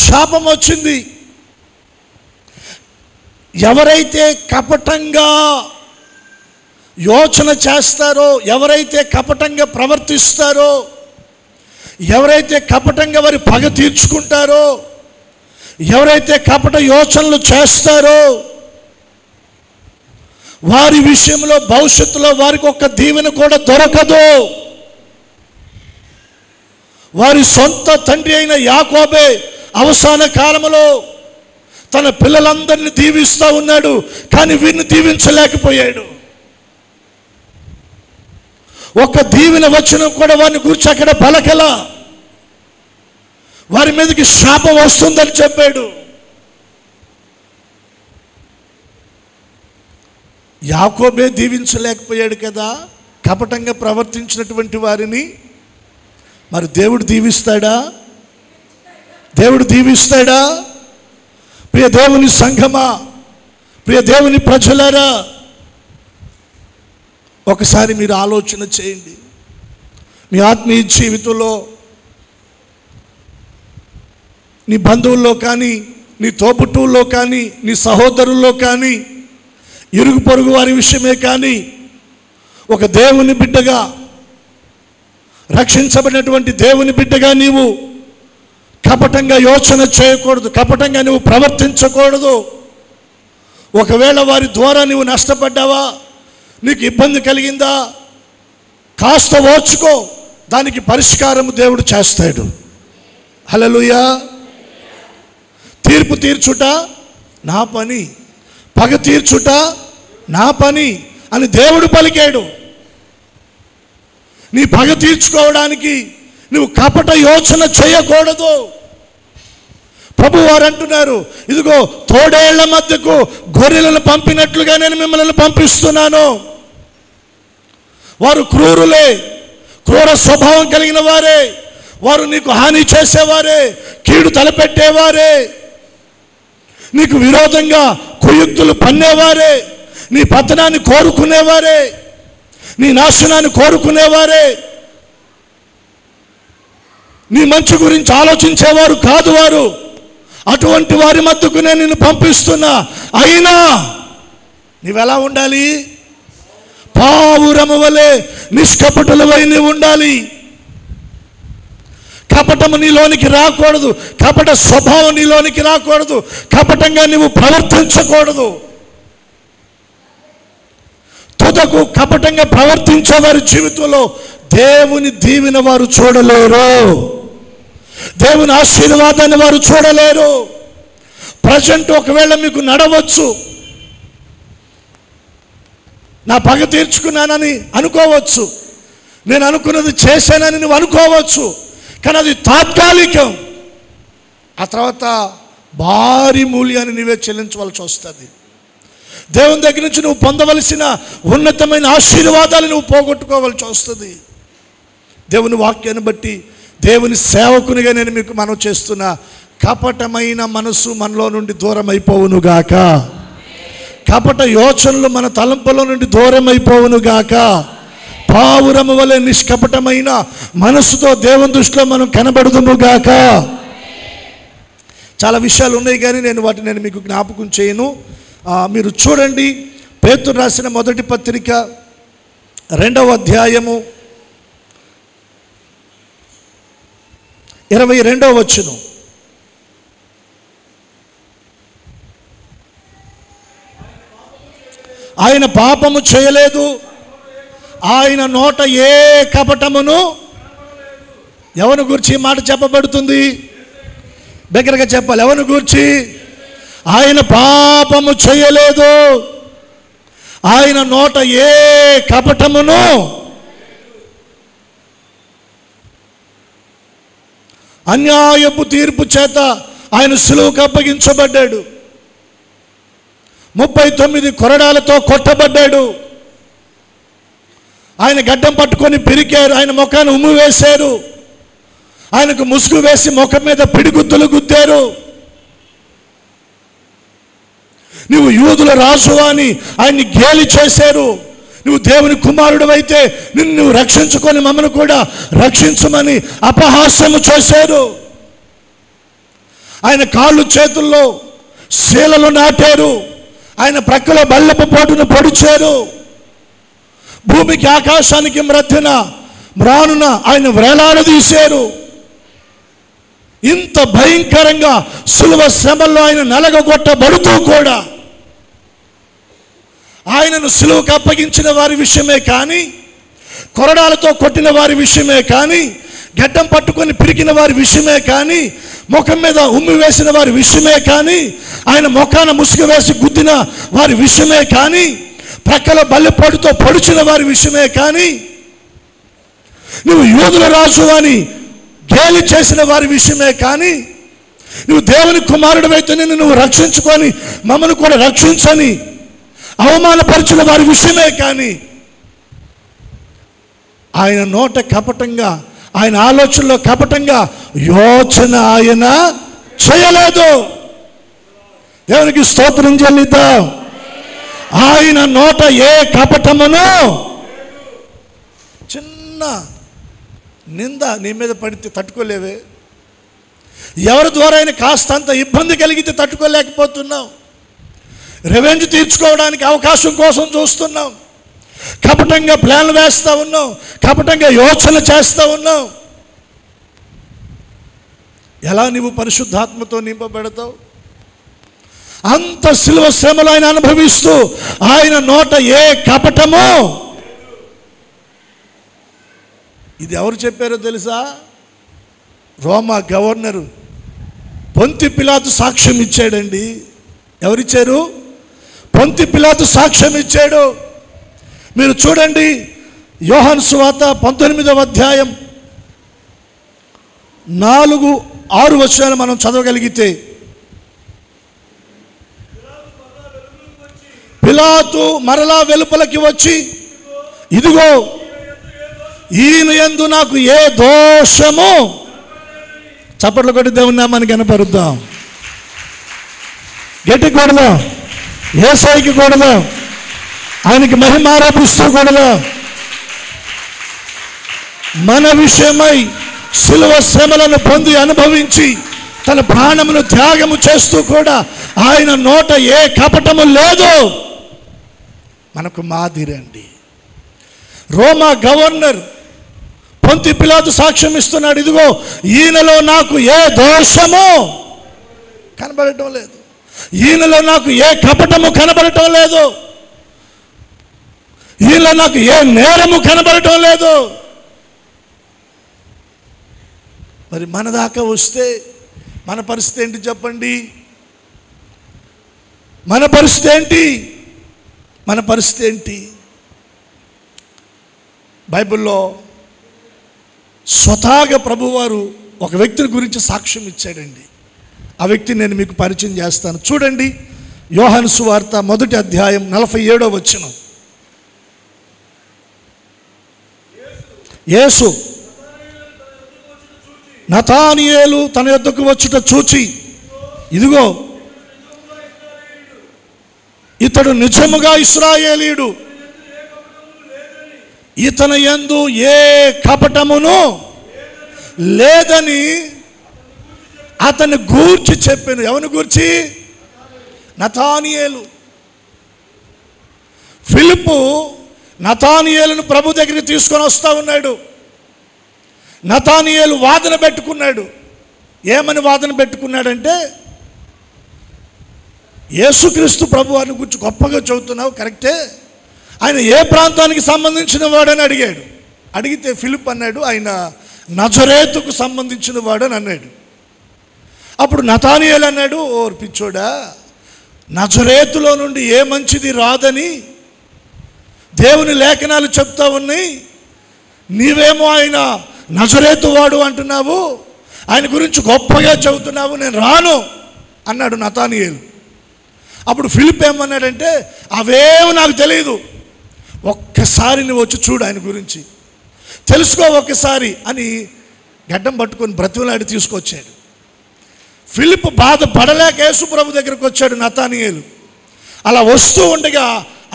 శాపం వచ్చింది. ఎవరైతే కపటంగా యోచన చేస్తారో, ఎవరైతే కపటంగా ప్రవర్తిస్తారో, ఎవరైతే కపటంగా వారి పగ తీర్చుకుంటారో, ఎవరైతే కపట యోచనలు చేస్తారో వారి విషయంలో భవిష్యత్తులో వారికి ఒక్క దీవెన కూడా దొరకదు. వారి సొంత తండ్రి అయిన యాకోబే అవసాన కాలంలో తన పిల్లలందరినీ దీవిస్తూ ఉన్నాడు, కానీ వీరిని దీవించలేకపోయాడు. ఒక దీవెన వచనం కూడా వారిని గురించి అక్కడ పలకల. వారి మీదకి శాపం వస్తుందని చెప్పాడు. యాకోబే దీవించలేకపోయాడు కదా కపటంగా ప్రవర్తించినటువంటి వారిని. మరి దేవుడు దీవిస్తాడా? దేవుడు దీవిస్తాడా? ప్రియ దేవుని సంఘమా, ప్రియ దేవుని ప్రజలారా, ఒకసారి మీరు ఆలోచన చేయండి. మీ ఆత్మీయ జీవితంలో నీ బంధువుల్లో కానీ, నీ తోబుట్టువుల్లో కానీ, నీ సహోదరుల్లో కానీ, ఇరుగు పొరుగు వారి విషయమే కానీ, ఒక దేవుని బిడ్డగా, రక్షించబడినటువంటి దేవుని బిడ్డగా నీవు కపటంగా యోచన చేయకూడదు, కపటంగా నువ్వు ప్రవర్తించకూడదు. ఒకవేళ వారి ద్వారా నువ్వు నష్టపడ్డావా, నీకు ఇబ్బంది కలిగిందా, కాస్త ఓర్చుకో, దానికి పరిష్కారం దేవుడు చేస్తాడు. హల్లెలూయా. తీర్పు తీర్చుట నా పని, పగ తీర్చుట నా పని అని దేవుడు పలికాడు. నీ పగ తీర్చుకోవడానికి నువ్వు కపట యోచన చేయకూడదు. ప్రభువారు అంటున్నారు, ఇదిగో తోడేళ్ల మధ్యకు గొర్రెలను పంపినట్లుగా నేను మిమ్మల్ని పంపిస్తున్నాను. వారు క్రూరులే, క్రూర స్వభావం కలిగిన వారే, వారు నీకు హాని చేసేవారే, కీడు తలపెట్టేవారే, నీకు విరోధంగా కుయుక్తులు పన్నేవారే, నీ పతనాన్ని కోరుకునేవారే, నీ నాశనాన్ని కోరుకునేవారే, నీ మంచి గురించి ఆలోచించేవారు కాదు వారు. అటువంటి వారి మధ్యకు నేను నిన్ను పంపిస్తున్నా. అయినా నీవెలా ఉండాలి? పావురము వలె నిష్కపటులవై నీవు ఉండాలి. కపటము నీలోనికి రాకూడదు, కపట స్వభావం నీలోనికి రాకూడదు, కపటంగా నీవు ప్రవర్తించకూడదు. తుదకు కపటంగా ప్రవర్తించే వారి జీవితంలో దేవుని దీవెన వారు చూడలేరు, దేవుని ఆశీర్వాదాన్ని వారు చూడలేరు. ప్రజెంట్ ఒకవేళ మీకు నడవచ్చు, నా పగ తీర్చుకున్నానని అనుకోవచ్చు, నేను అనుకున్నది చేశానని నువ్వు అనుకోవచ్చు, కానీ అది తాత్కాలికం. ఆ తర్వాత భారీ మూల్యాన్ని నీవే చెల్లించవలసి వస్తుంది. దేవుని దగ్గర నుంచి నువ్వు పొందవలసిన ఉన్నతమైన ఆశీర్వాదాలు నువ్వు పోగొట్టుకోవాల్సి వస్తుంది. దేవుని వాక్యాన్ని బట్టి దేవుని సేవకునిగా నేను మీకు మనవి చేస్తున్నా, కపటమైన మనసు మనలో నుండి దూరం అయిపోవునుగాక, కపట యోచనలు మన తలంపులో నుండి దూరం అయిపోవునుగాక. పావురము వలె నిష్కపటమైన మనసుతో దేవుని దృష్టిలో మనం కనబడుదుముగాక. చాలా విషయాలు ఉన్నాయి కానీ నేను మీకు జ్ఞాపకం చేయను. మీరు చూడండి, పేతురు రాసిన మొదటి పత్రిక 2వ అధ్యాయము 22వ వచనం. ఆయన పాపము చేయలేదు, ఆయన నోట ఏ కపటమును. ఎవరి గురించి ఈ మాట చెప్పబడుతుంది? దగ్గరగా చెప్పాలి. ఎవరి గురించి? ఆయన పాపము చేయలేదు, ఆయన నోట ఏ కపటమును. అన్యాయపు తీర్పు చేత ఆయన సిలువకు అప్పగించబడ్డాడు, 39 కొరడాలతో కొట్టబడ్డాడు. ఆయన గడ్డం పట్టుకొని పిరికారు, ఆయన ముఖాన్ని ఉమ్ము వేశారు, ఆయనకు ముసుగు వేసి ముఖం మీద పిడిగుద్దులు గుద్దారు. నువ్వు యూదుల రాజు అని ఆయన్ని గేలి చేశారు. నువ్వు దేవుని కుమారుడు అయితే నిన్ను నువ్వు రక్షించుకొని మమ్మల్ని కూడా రక్షించమని అపహాస్యము చేశారు. ఆయన కాళ్ళు చేతుల్లో శీలలు నాటారు, ఆయన ప్రక్కలో బల్లపు పోటును పొడిచారు. భూమికి ఆకాశానికి మధ్యన మ్రానున ఆయన వ్రేలాడదీశారు. ఇంత భయంకరంగా సిలువ శ్రమల్లో ఆయన నలగగొట్టబడుతూ కూడా ఆయనను సిలువకు అప్పగించిన వారి విషయమే కానీ, కొరడాలతో కొట్టిన వారి విషయమే కానీ, గడ్డం పట్టుకొని పిరికిన వారి విషయమే కానీ, ముఖం మీద ఉమ్మి వేసిన వారి విషయమే కానీ, ఆయన ముఖాన ముసుగు వేసి గుద్దిన వారి విషయమే కానీ, ప్రక్కల బల్లెపాటుతో పొడిచిన వారి విషయమే కానీ, నువ్వు యూదుల రాజు అని గేలి చేసిన వారి విషయమే కానీ, నువ్వు దేవుని కుమారుడివైతే నువ్వు రక్షించుకొని మమ్మల్ని కూడా రక్షించని అవమానపరిచిన వారి విషయమే కానీ, ఆయన నోట కపటంగా, ఆయన ఆలోచనలో కపటంగా యోచన ఆయన చేయలేదు. దేవునికి స్తోత్రం చెల్లిద్దాం. ఆయన నోట ఏ కపటమును, చిన్న నింద నీ మీద పడితే తట్టుకోలేవే, ఎవరి ద్వారా అయినా కాస్తంత ఇబ్బంది కలిగితే తట్టుకోలేకపోతున్నావు, రెవెంజ్ తీర్చుకోవడానికి అవకాశం కోసం చూస్తున్నాం, కపటంగా ప్లాన్లు వేస్తూ ఉన్నాం, కపటంగా యోచన చేస్తూ ఉన్నాం. ఎలా నీవు పరిశుద్ధాత్మతో నింపబడతావు? అంత సిలువ శ్రమలు ఆయన అనుభవిస్తూ ఆయన నోట ఏ కపటమో. ఇది ఎవరు చెప్పారో తెలుసా? రోమా గవర్నరు పొంతి పిలాతు సాక్ష్యం ఇచ్చాడండి. ఎవరిచ్చారు? పొంతి పిలాతు సాక్ష్యం ఇచ్చాడు. మీరు చూడండి, యోహాను సువార్త 19వ అధ్యాయం 4-6 వచనాలు మనం చదవగలిగితే, పిలాతు మరలా వెలుపలకి వచ్చి, ఇదిగో ఈయన యందు నాకు ఏ దోషము, చప్పట్లు కొట్టి దేవుని నామాన్ని కనపరుద్దాం, గట్టి కొడదాం, యేసయ్యకి కొడదాం, ఆయనకి మహిమ ఆరోపిస్తూ కొడదాం. మన విషయమై సిలువ శ్రమలను పొంది అనుభవించి తన ప్రాణమును త్యాగము చేస్తూ కూడా ఆయన నోట ఏ కపటము లేదు. మనకు మాదిరండి. రోమా గవర్నర్ పొంతి పిలాతు సాక్ష్యం ఇస్తున్నాడు, ఇదిగో ఈయనలో నాకు ఏ దోషము కనబడటం లేదు, ఈయనలో నాకు ఏ కపటము కనబడటం లేదు, ఈయనలో నాకు ఏ నేరము కనబడటం లేదు. మరి మన దాకా వస్తే మన పరిస్థితి ఏంటి చెప్పండి? మన పరిస్థితి ఏంటి? మన పరిస్థితి ఏంటి? బైబిల్లో స్వతహాగా ప్రభువారు ఒక వ్యక్తిని గురించి సాక్ష్యం ఇచ్చాడండి. ఆ వ్యక్తిని నేను మీకు పరిచయం చేస్తాను. చూడండి, యోహాను సువార్త 1వ అధ్యాయం 47వ వచనం. యేసు నతానియేలు తన యొద్దకు వచ్చుట చూచి, ఇదిగో ఇతడు నిజముగా ఇశ్రాయేలీయుడు, ఇతని యందు ఏ కపటమును లేదని అతన్ని గూర్చి చెప్పాను. ఎవరిని గూర్చి? నతానియేలు. ఫిలిప్పు నతానియేలును ప్రభు దగ్గరికి తీసుకొని వస్తూ ఉన్నాడు. నతానియేలు వాదన పెట్టుకున్నాడు. ఏమని వాదన పెట్టుకున్నాడంటే, యేసుక్రీస్తు ప్రభువారిని గురించి గొప్పగా చెబుతున్నావు, కరెక్టే, ఆయన ఏ ప్రాంతానికి సంబంధించిన వాడని అడిగాడు. అడిగితే ఫిలిప్ అన్నాడు, ఆయన నజరేతుకు సంబంధించిన వాడని అన్నాడు. అప్పుడు నతానియేలు అన్నాడు, ఓ పిచ్చోడా, నజరేతులో నుండి ఏ మంచిది రాదని దేవుని లేఖనాలు చెప్తా ఉన్నాయి, నీవేమో ఆయన నజరేతు వాడు అంటున్నావు, ఆయన గురించి గొప్పగా చెబుతున్నావు, నేను రాను అన్నాడు నతానియేలు. అప్పుడు ఫిలిప్ ఏమన్నాడంటే, అవేమో నాకు తెలియదు, ఒక్కసారి నువ్వు వచ్చి చూడు, ఆయన గురించి తెలుసుకో ఒక్కసారి అని గడ్డం పట్టుకొని బ్రతిమలాడి తీసుకొచ్చాడు. ఫిలిప్ బాధపడలేక యేసు ప్రభు దగ్గరకు వచ్చాడు నతానియేలు. అలా వస్తూ ఉండగా,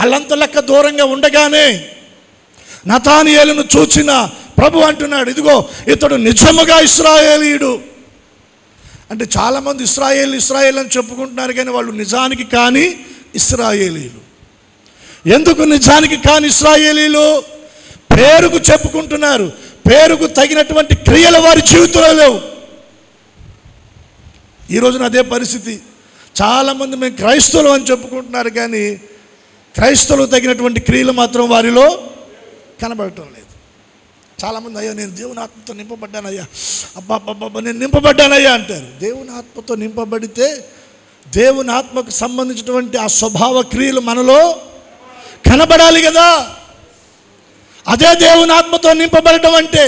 అల్లంత లెక్క దూరంగా ఉండగానే నతానియేలును చూచిన ప్రభు అంటున్నాడు, ఇదిగో ఇతడు నిజముగా ఇశ్రాయేలీయుడు. అంటే చాలామంది ఇశ్రాయేల్ అని చెప్పుకుంటున్నారు, కానీ వాళ్ళు నిజానికి కాని ఇశ్రాయేలీయులు. ఎందుకు నిజానికి కాని ఇశ్రాయేలీయులు? పేరుకు చెప్పుకుంటున్నారు, పేరుకు తగినటువంటి క్రియలు వారి జీవితంలో లేవు. ఈ రోజున అదే పరిస్థితి. చాలామంది మేము క్రైస్తవులు అని చెప్పుకుంటున్నారు, కానీ క్రైస్తవులకు తగినటువంటి క్రియలు మాత్రం వారిలో కనబడటం లేదు. చాలామంది అయ్యా నేను దేవుని ఆత్మతో నింపబడ్డానయ్యా, అబ్బా నేను నింపబడ్డానయ్యా అంటారు. దేవుని ఆత్మతో నింపబడితే దేవుని ఆత్మకు సంబంధించినటువంటి ఆ స్వభావ క్రియలు మనలో కనబడాలి కదా. అదే దేవుని ఆత్మతో నింపబడటం అంటే.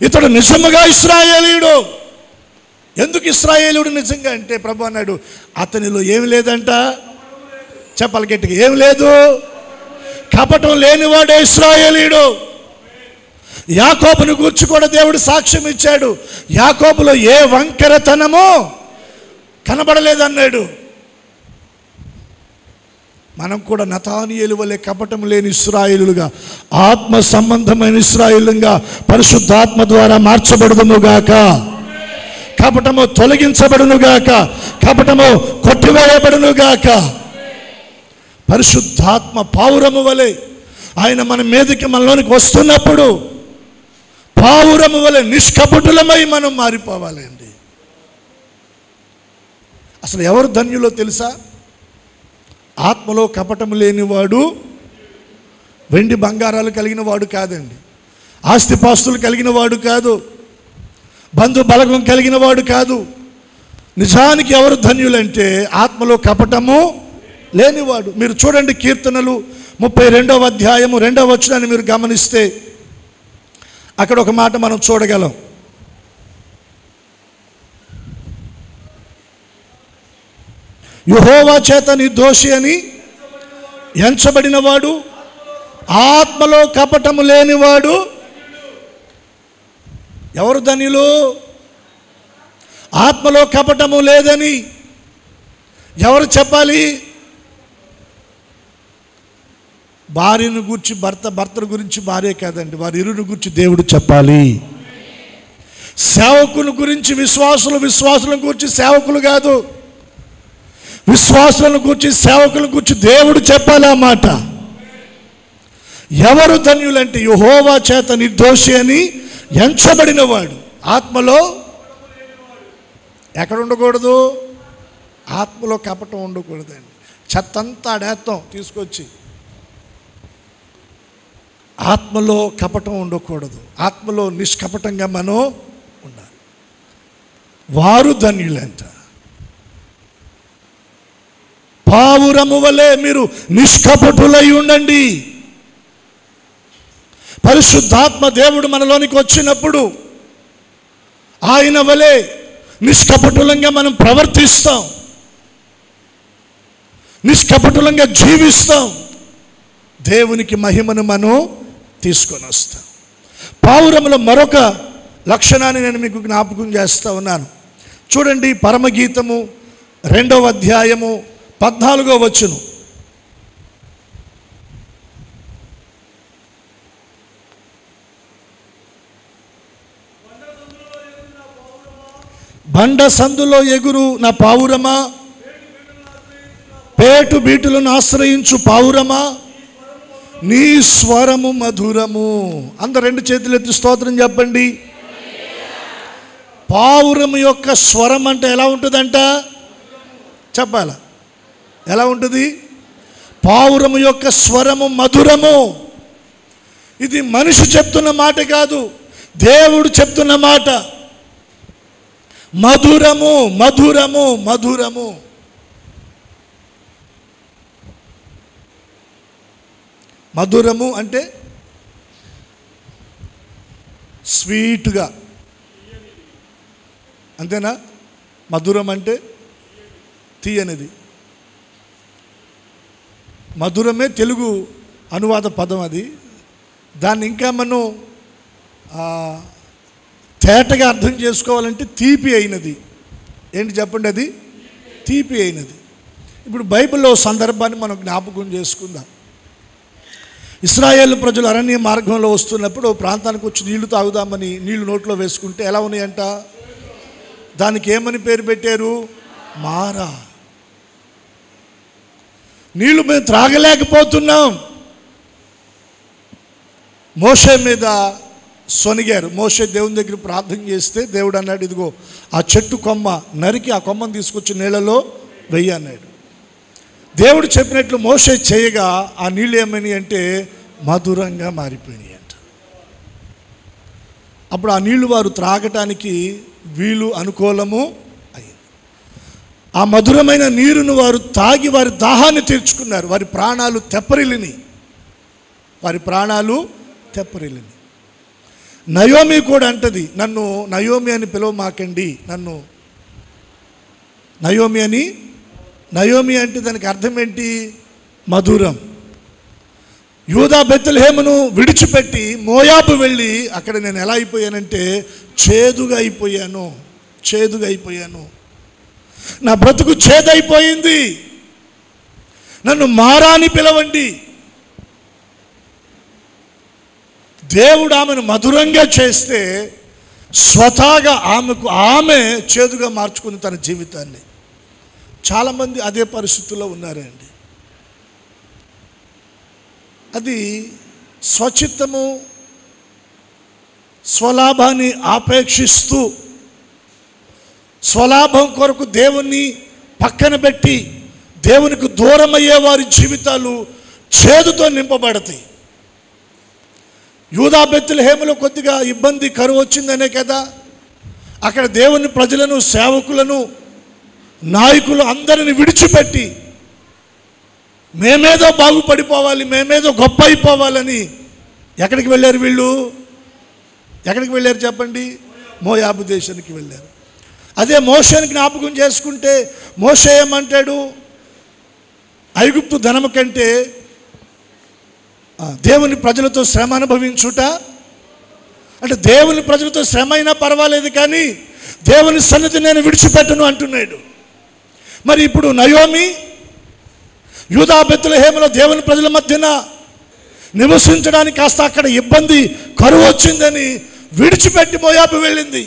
ఇతడు నిజముగా ఇశ్రాయేలీయుడు. ఎందుకు ఇశ్రాయేలీయుడు నిజంగా అంటే ప్రభు అన్నాడు, అతనిలో ఏమి లేదంట, చెప్పాలి గట్టిగా, ఏమి లేదు, కపటం లేనివాడే ఇశ్రాయేలీయుడు. యాకోబుని గూర్చి కూడా దేవుడు సాక్ష్యం ఇచ్చాడు, యాకోబులో ఏ వంకరతనమో కనబడలేదన్నాడు. మనం కూడా నతానీయేలు వలె కపటం లేని ఇశ్రాయేలుగా, ఆత్మ సంబంధమైన ఇశ్రాయేలుగా పరిశుద్ధాత్మ ద్వారా మార్చబడుదునుగాక. కపటము తొలగించబడునుగాక, కపటము కొట్టివేయబడునుగాక. పరిశుద్ధాత్మ పావురము వలె ఆయన మన మీదకి మనలోనికి వస్తున్నప్పుడు పావురము వలె నిష్కపటులమై మనం మారిపోవాలండి. అసలు ఎవరు ధన్యులో తెలుసా? ఆత్మలో కపటము లేనివాడు వెండి బంగారాలు కలిగిన వాడు కాదండి, ఆస్తిపాస్తులు కలిగిన వాడు కాదు, బంధు బలగం కలిగిన వాడు కాదు. నిజానికి ఎవరు ధన్యులంటే ఆత్మలో కపటము లేనివాడు. మీరు చూడండి, కీర్తనలు 32వ అధ్యాయము 2వ వచనాన్ని మీరు గమనిస్తే అక్కడ ఒక మాట మనం చూడగలం. యెహోవా చేత నిర్దోషి అని ఎంచబడినవాడు, ఆత్మలో కపటము లేనివాడు. ఎవరు ధన్యులు? ఆత్మలో కపటము లేదని ఎవరు చెప్పాలి? భార్యను గురించి భర్త, భర్తను గురించి భార్య కాదండి, వారి ఇరువుని గురించి దేవుడు చెప్పాలి. సేవకుని గురించి విశ్వాసులు, విశ్వాసుల గురించి సేవకులు కాదు, విశ్వాసులను గురించి సేవకుల గురించి దేవుడు చెప్పాలి ఆ మాట. ఎవరు ధన్యులంటే యెహోవా చేత నిర్దోషి అని ఎంచబడినవాడు. ఆత్మలో ఎక్కడ ఉండకూడదు? ఆత్మలో కపటం ఉండకూడదండి. చెత్తంతా ఆడేత్తాం తీసుకొచ్చి. ఆత్మలో కపటం ఉండకూడదు, ఆత్మలో నిష్కపటంగా మనం ఉండాలి. వారు ధన్యులంట. పావురము వలె మీరు నిష్కపటులై ఉండండి. పరిశుద్ధాత్మ దేవుడు మనలోనికి వచ్చినప్పుడు ఆయన వలె నిష్కపటులంగా మనం ప్రవర్తిస్తాం, నిష్కపటులంగా జీవిస్తాం, దేవునికి మహిమను మనం తీసుకొని వస్తాం. పావురములో మరొక లక్షణాన్ని నేను మీకు జ్ఞాపకం చేస్తూ ఉన్నాను. చూడండి, పరమగీతము 2వ అధ్యాయము 14వ వచనం. బండ సందులో ఎగురు నా పావురమా, పేటు బీటులను ఆశ్రయించు పావురమా, నీ స్వరము మధురము. అందరు 2 చేతులు ఎత్తి స్తోత్రం చెప్పండి. పావురము యొక్క స్వరం అంటే ఎలా ఉంటుందంట? చెప్పాలా? ఎలా ఉంటుంది? పావురము యొక్క స్వరము మధురము. ఇది మనిషి చెప్తున్న మాట కాదు, దేవుడు చెప్తున్న మాట. మధురము, మధురము, మధురము. మధురము అంటే స్వీట్గా, అంతేనా? మధురం అంటే తీయనిది. మధురమే తెలుగు అనువాద పదం. అది దాన్ని ఇంకా మనం తేటగా అర్థం చేసుకోవాలంటే తీపి అయినది. ఏంటి చెప్పండి? అది తీపి అయినది. ఇప్పుడు బైబిల్లో సందర్భాన్ని మనం జ్ఞాపకం చేసుకుందాం. ఇశ్రాయేలు ప్రజలు అరణ్య మార్గంలో వస్తున్నప్పుడు ప్రాంతానికి వచ్చి నీళ్లు తాగుదామని నీళ్లు నోట్లో వేసుకుంటే ఎలా ఉన్నాయంట? దానికి ఏమని పేరు పెట్టారు? మారా. నీళ్లు మేము త్రాగలేకపోతున్నాం. మోషే మీద సొనిగారు. మోషే దేవుని దగ్గర ప్రార్థన చేస్తే దేవుడు అన్నాడు, ఇదిగో ఆ చెట్టు కొమ్మ నరికి ఆ కొమ్మను తీసుకొచ్చి నీళ్ళలో వెయ్యి అన్నాడు. దేవుడు చెప్పినట్లు మోషే చేయగా ఆ నీళ్ళు ఏమని అంటే మధురంగా మారిపోయినాయి అంట. అప్పుడు ఆ నీళ్లు వారు త్రాగటానికి వీలు అనుకూలము అయింది. ఆ మధురమైన నీరును వారు తాగి వారి దాహాన్ని తీర్చుకున్నారు. వారి ప్రాణాలు తెప్పరిల్లిని. నయోమి కూడా అంటది, నన్ను నయోమి అని పిలవమాకండి, నన్ను నయోమి అంటే దానికి అర్థం ఏంటి? మధురం. యూదా బెత్లెహేమును విడిచిపెట్టి మోయాబు వెళ్ళి అక్కడ నేను ఎలా అయిపోయానంటే చేదుగా అయిపోయాను. నా బ్రతుకు చేదైపోయింది, నన్ను మారాని పిలవండి. దేవుడు ఆమెను మధురంగా చేస్తే స్వతహాగా ఆమె చేదుగా మార్చుకుంది తన జీవితాన్ని. చాలామంది అదే పరిస్థితుల్లో ఉన్నారండి. అది స్వచిత్తము, స్వలాభాన్ని ఆపేక్షిస్తూ స్వలాభం కొరకు దేవుణ్ణి పక్కన పెట్టి దేవునికి దూరం అయ్యే వారి జీవితాలు చేదుతో నింపబడతాయి. యూదా బెత్లెహేములో కొద్దిగా ఇబ్బంది, కరువు వచ్చిందనే కదా అక్కడ దేవుని ప్రజలను, సేవకులను, నాయకులు అందరిని విడిచిపెట్టి మేమేదో బాగుపడిపోవాలి, మేమేదో గొప్ప అయిపోవాలని ఎక్కడికి వెళ్ళారు వీళ్ళు? ఎక్కడికి వెళ్ళారు చెప్పండి? మోయాబు దేశానికి వెళ్ళారు. అదే మోషేని జ్ఞాపకం చేసుకుంటే మోషే ఏమంటాడు? ఐగుప్తు ధనము కంటే దేవుని ప్రజలతో శ్రమ అనుభవించుట అంటే దేవుని ప్రజలతో శ్రమ అయినా పర్వాలేదు కానీ దేవుని సన్నిధి నేను విడిచిపెట్టను అంటున్నాడు. మరి ఇప్పుడు నయోమి యూదా బెత్లెహేములో దేవుని ప్రజల మధ్యన నివసించడానికి కాస్త అక్కడ ఇబ్బంది, కరువు వచ్చిందని విడిచిపెట్టి మోయాబు వెళ్ళింది.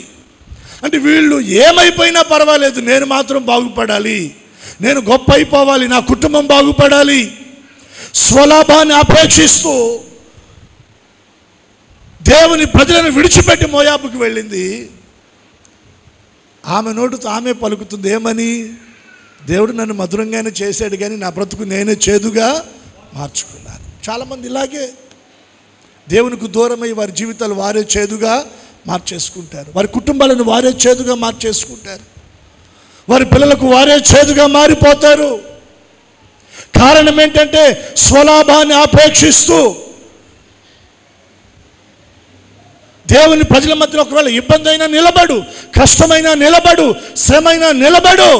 అంటే వీళ్ళు ఏమైపోయినా పర్వాలేదు, నేను మాత్రం బాగుపడాలి, నేను గొప్ప అయిపోవాలి, నా కుటుంబం బాగుపడాలి, స్వలాభాన్ని అపేక్షిస్తూ దేవుని ప్రజలను విడిచిపెట్టి మోయాబుకి వెళ్ళింది. ఆమె నోటుతో ఆమె పలుకుతుంది ఏమని? దేవుడు నన్ను మధురంగానే చేశాడు కానీ నా బ్రతుకు నేనే చేదుగా మార్చుకున్నాను. చాలామంది ఇలాగే దేవునికి దూరమై వారి జీవితాలు వారే చేదుగా మార్చేసుకుంటారు. వారి కుటుంబాలను వారే చేదుగా మార్చేసుకుంటారు. వారి పిల్లలకు వారే చేదుగా మారిపోతారు. కారణం ఏంటంటే స్వలాభాన్ని ఆపేక్షిస్తూ దేవుని ప్రజల మధ్యలో ఒకవేళ ఇబ్బంది అయినా నిలబడు, కష్టమైనా నిలబడు, శ్రమైనా నిలబడు,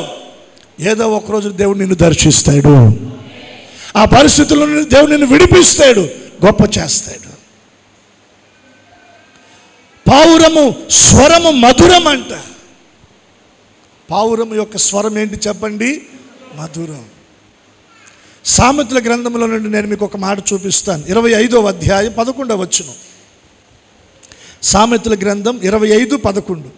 ఏదో ఒకరోజు దేవుడు నిన్ను దర్శిస్తాడు. ఆ పరిస్థితుల్లో దేవుడు నిన్ను విడిపిస్తాడు, గొప్ప చేస్తాడు. పావురము స్వరము మధురం అంట. పావురము యొక్క స్వరం ఏంటి చెప్పండి? మధురం. సామెతల గ్రంథంలో నుండి నేను మీకు ఒక మాట చూపిస్తాను. 25వ అధ్యాయం 11వ వచనం. సామెతల గ్రంథం 25:11.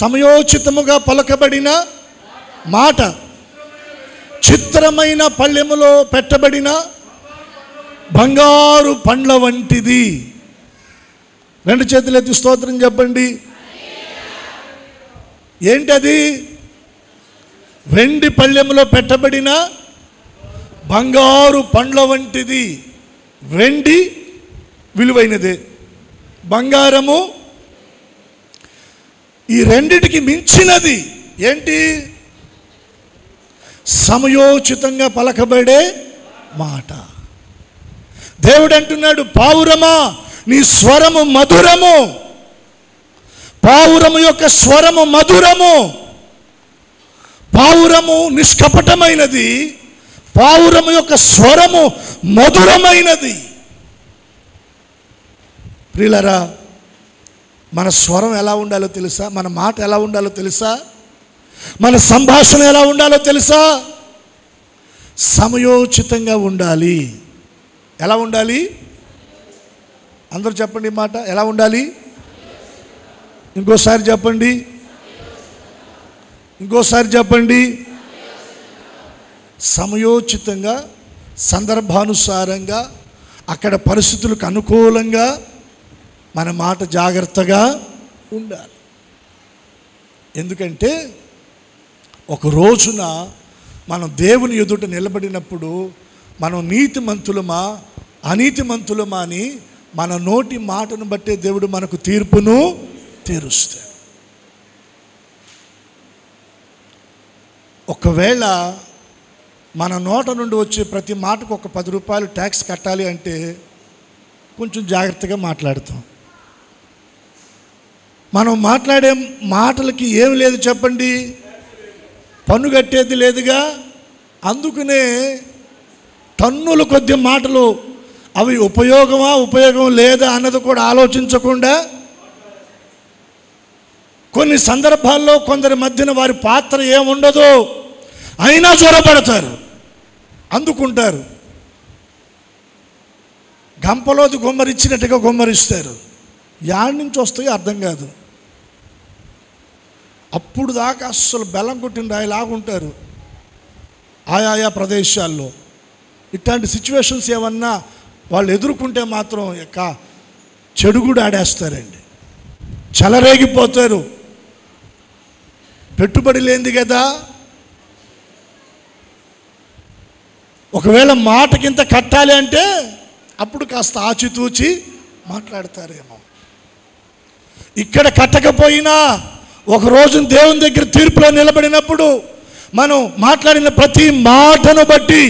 సమయోచితముగా పలకబడిన మాట చిత్రమైన పళ్ళెములో పెట్టబడిన బంగారు పండ్ల వంటిది. రెండు చేతులు ఎత్తి స్తోత్రం చెప్పండి. ఏంటది? వెండి పళ్ళెములో పెట్టబడిన బంగారు పండ్ల వంటిది. వెండి విలువైనదే, బంగారము ఈ రెండిటికి మించినది. ఏంటి? సమయోచితంగా పలకబడే మాట. దేవుడు అంటున్నాడు, పావురమా నీ స్వరము మధురము. పావురము యొక్క స్వరము మధురము. పావురము నిష్కపటమైనది, పావురము యొక్క స్వరము మధురమైనది. ప్రియులారా, మన స్వరం ఎలా ఉండాలో తెలుసా? మన మాట ఎలా ఉండాలో తెలుసా? మన సంభాషణ ఎలా ఉండాలో తెలుసా? సమయోచితంగా ఉండాలి. ఎలా ఉండాలి? అందరూ చెప్పండి మాట. ఎలా ఉండాలి? ఇంకోసారి చెప్పండి. సమయోచితంగా, సందర్భానుసారంగా, అక్కడ పరిస్థితులకు అనుకూలంగా మన మాట జాగ్రత్తగా ఉండాలి. ఎందుకంటే ఒక రోజున మనం దేవుని ఎదుట నిలబడినప్పుడు మనం నీతిమంతులమా అనీతిమంతులమా అని మన నోటి మాటను బట్టే దేవుడు మనకు తీర్పును తీరుస్తాడు. ఒకవేళ మన నోట నుండి వచ్చే ప్రతి మాటకు ఒక 10 రూపాయలు ట్యాక్స్ కట్టాలి అంటే కొంచెం జాగ్రత్తగా మాట్లాడతాం. మనం మాట్లాడే మాటలకి ఏమి లేదు చెప్పండి, పన్ను కట్టేది లేదుగా. అందుకనే టన్నుల కొద్ది మాటలు, అవి ఉపయోగం లేదా అన్నది కూడా ఆలోచించకుండా కొన్ని సందర్భాల్లో కొందరి మధ్యన వారి పాత్ర ఏముండదో అయినా చొరబడతారు, అందుకుంటారు. గంపలోది గుమ్మరిచ్చినట్టుగా గుమ్మరిస్తారు. యాడ్ నుంచి వస్తాయో అర్థం కాదు. అప్పుడు దాకా అస్సలు బెల్లం కొట్టిన రాయిలాగుంటారు ఆయా ప్రదేశాల్లో. ఇట్లాంటి సిచ్యువేషన్స్ ఏమన్నా వాళ్ళు ఎదుర్కొంటే మాత్రం చెడు కూడా ఆడేస్తారండి, చెలరేగిపోతారు. పెట్టుబడి లేనిది కదా. ఒకవేళ మాటకింత కట్టాలి అంటే అప్పుడు కాస్త ఆచితూచి మాట్లాడతారేమో. ఇక్కడ కట్టకపోయినా ఒకరోజు దేవుని దగ్గర తీర్పులో నిలబడినప్పుడు మనం మాట్లాడిన ప్రతి మాటను బట్టి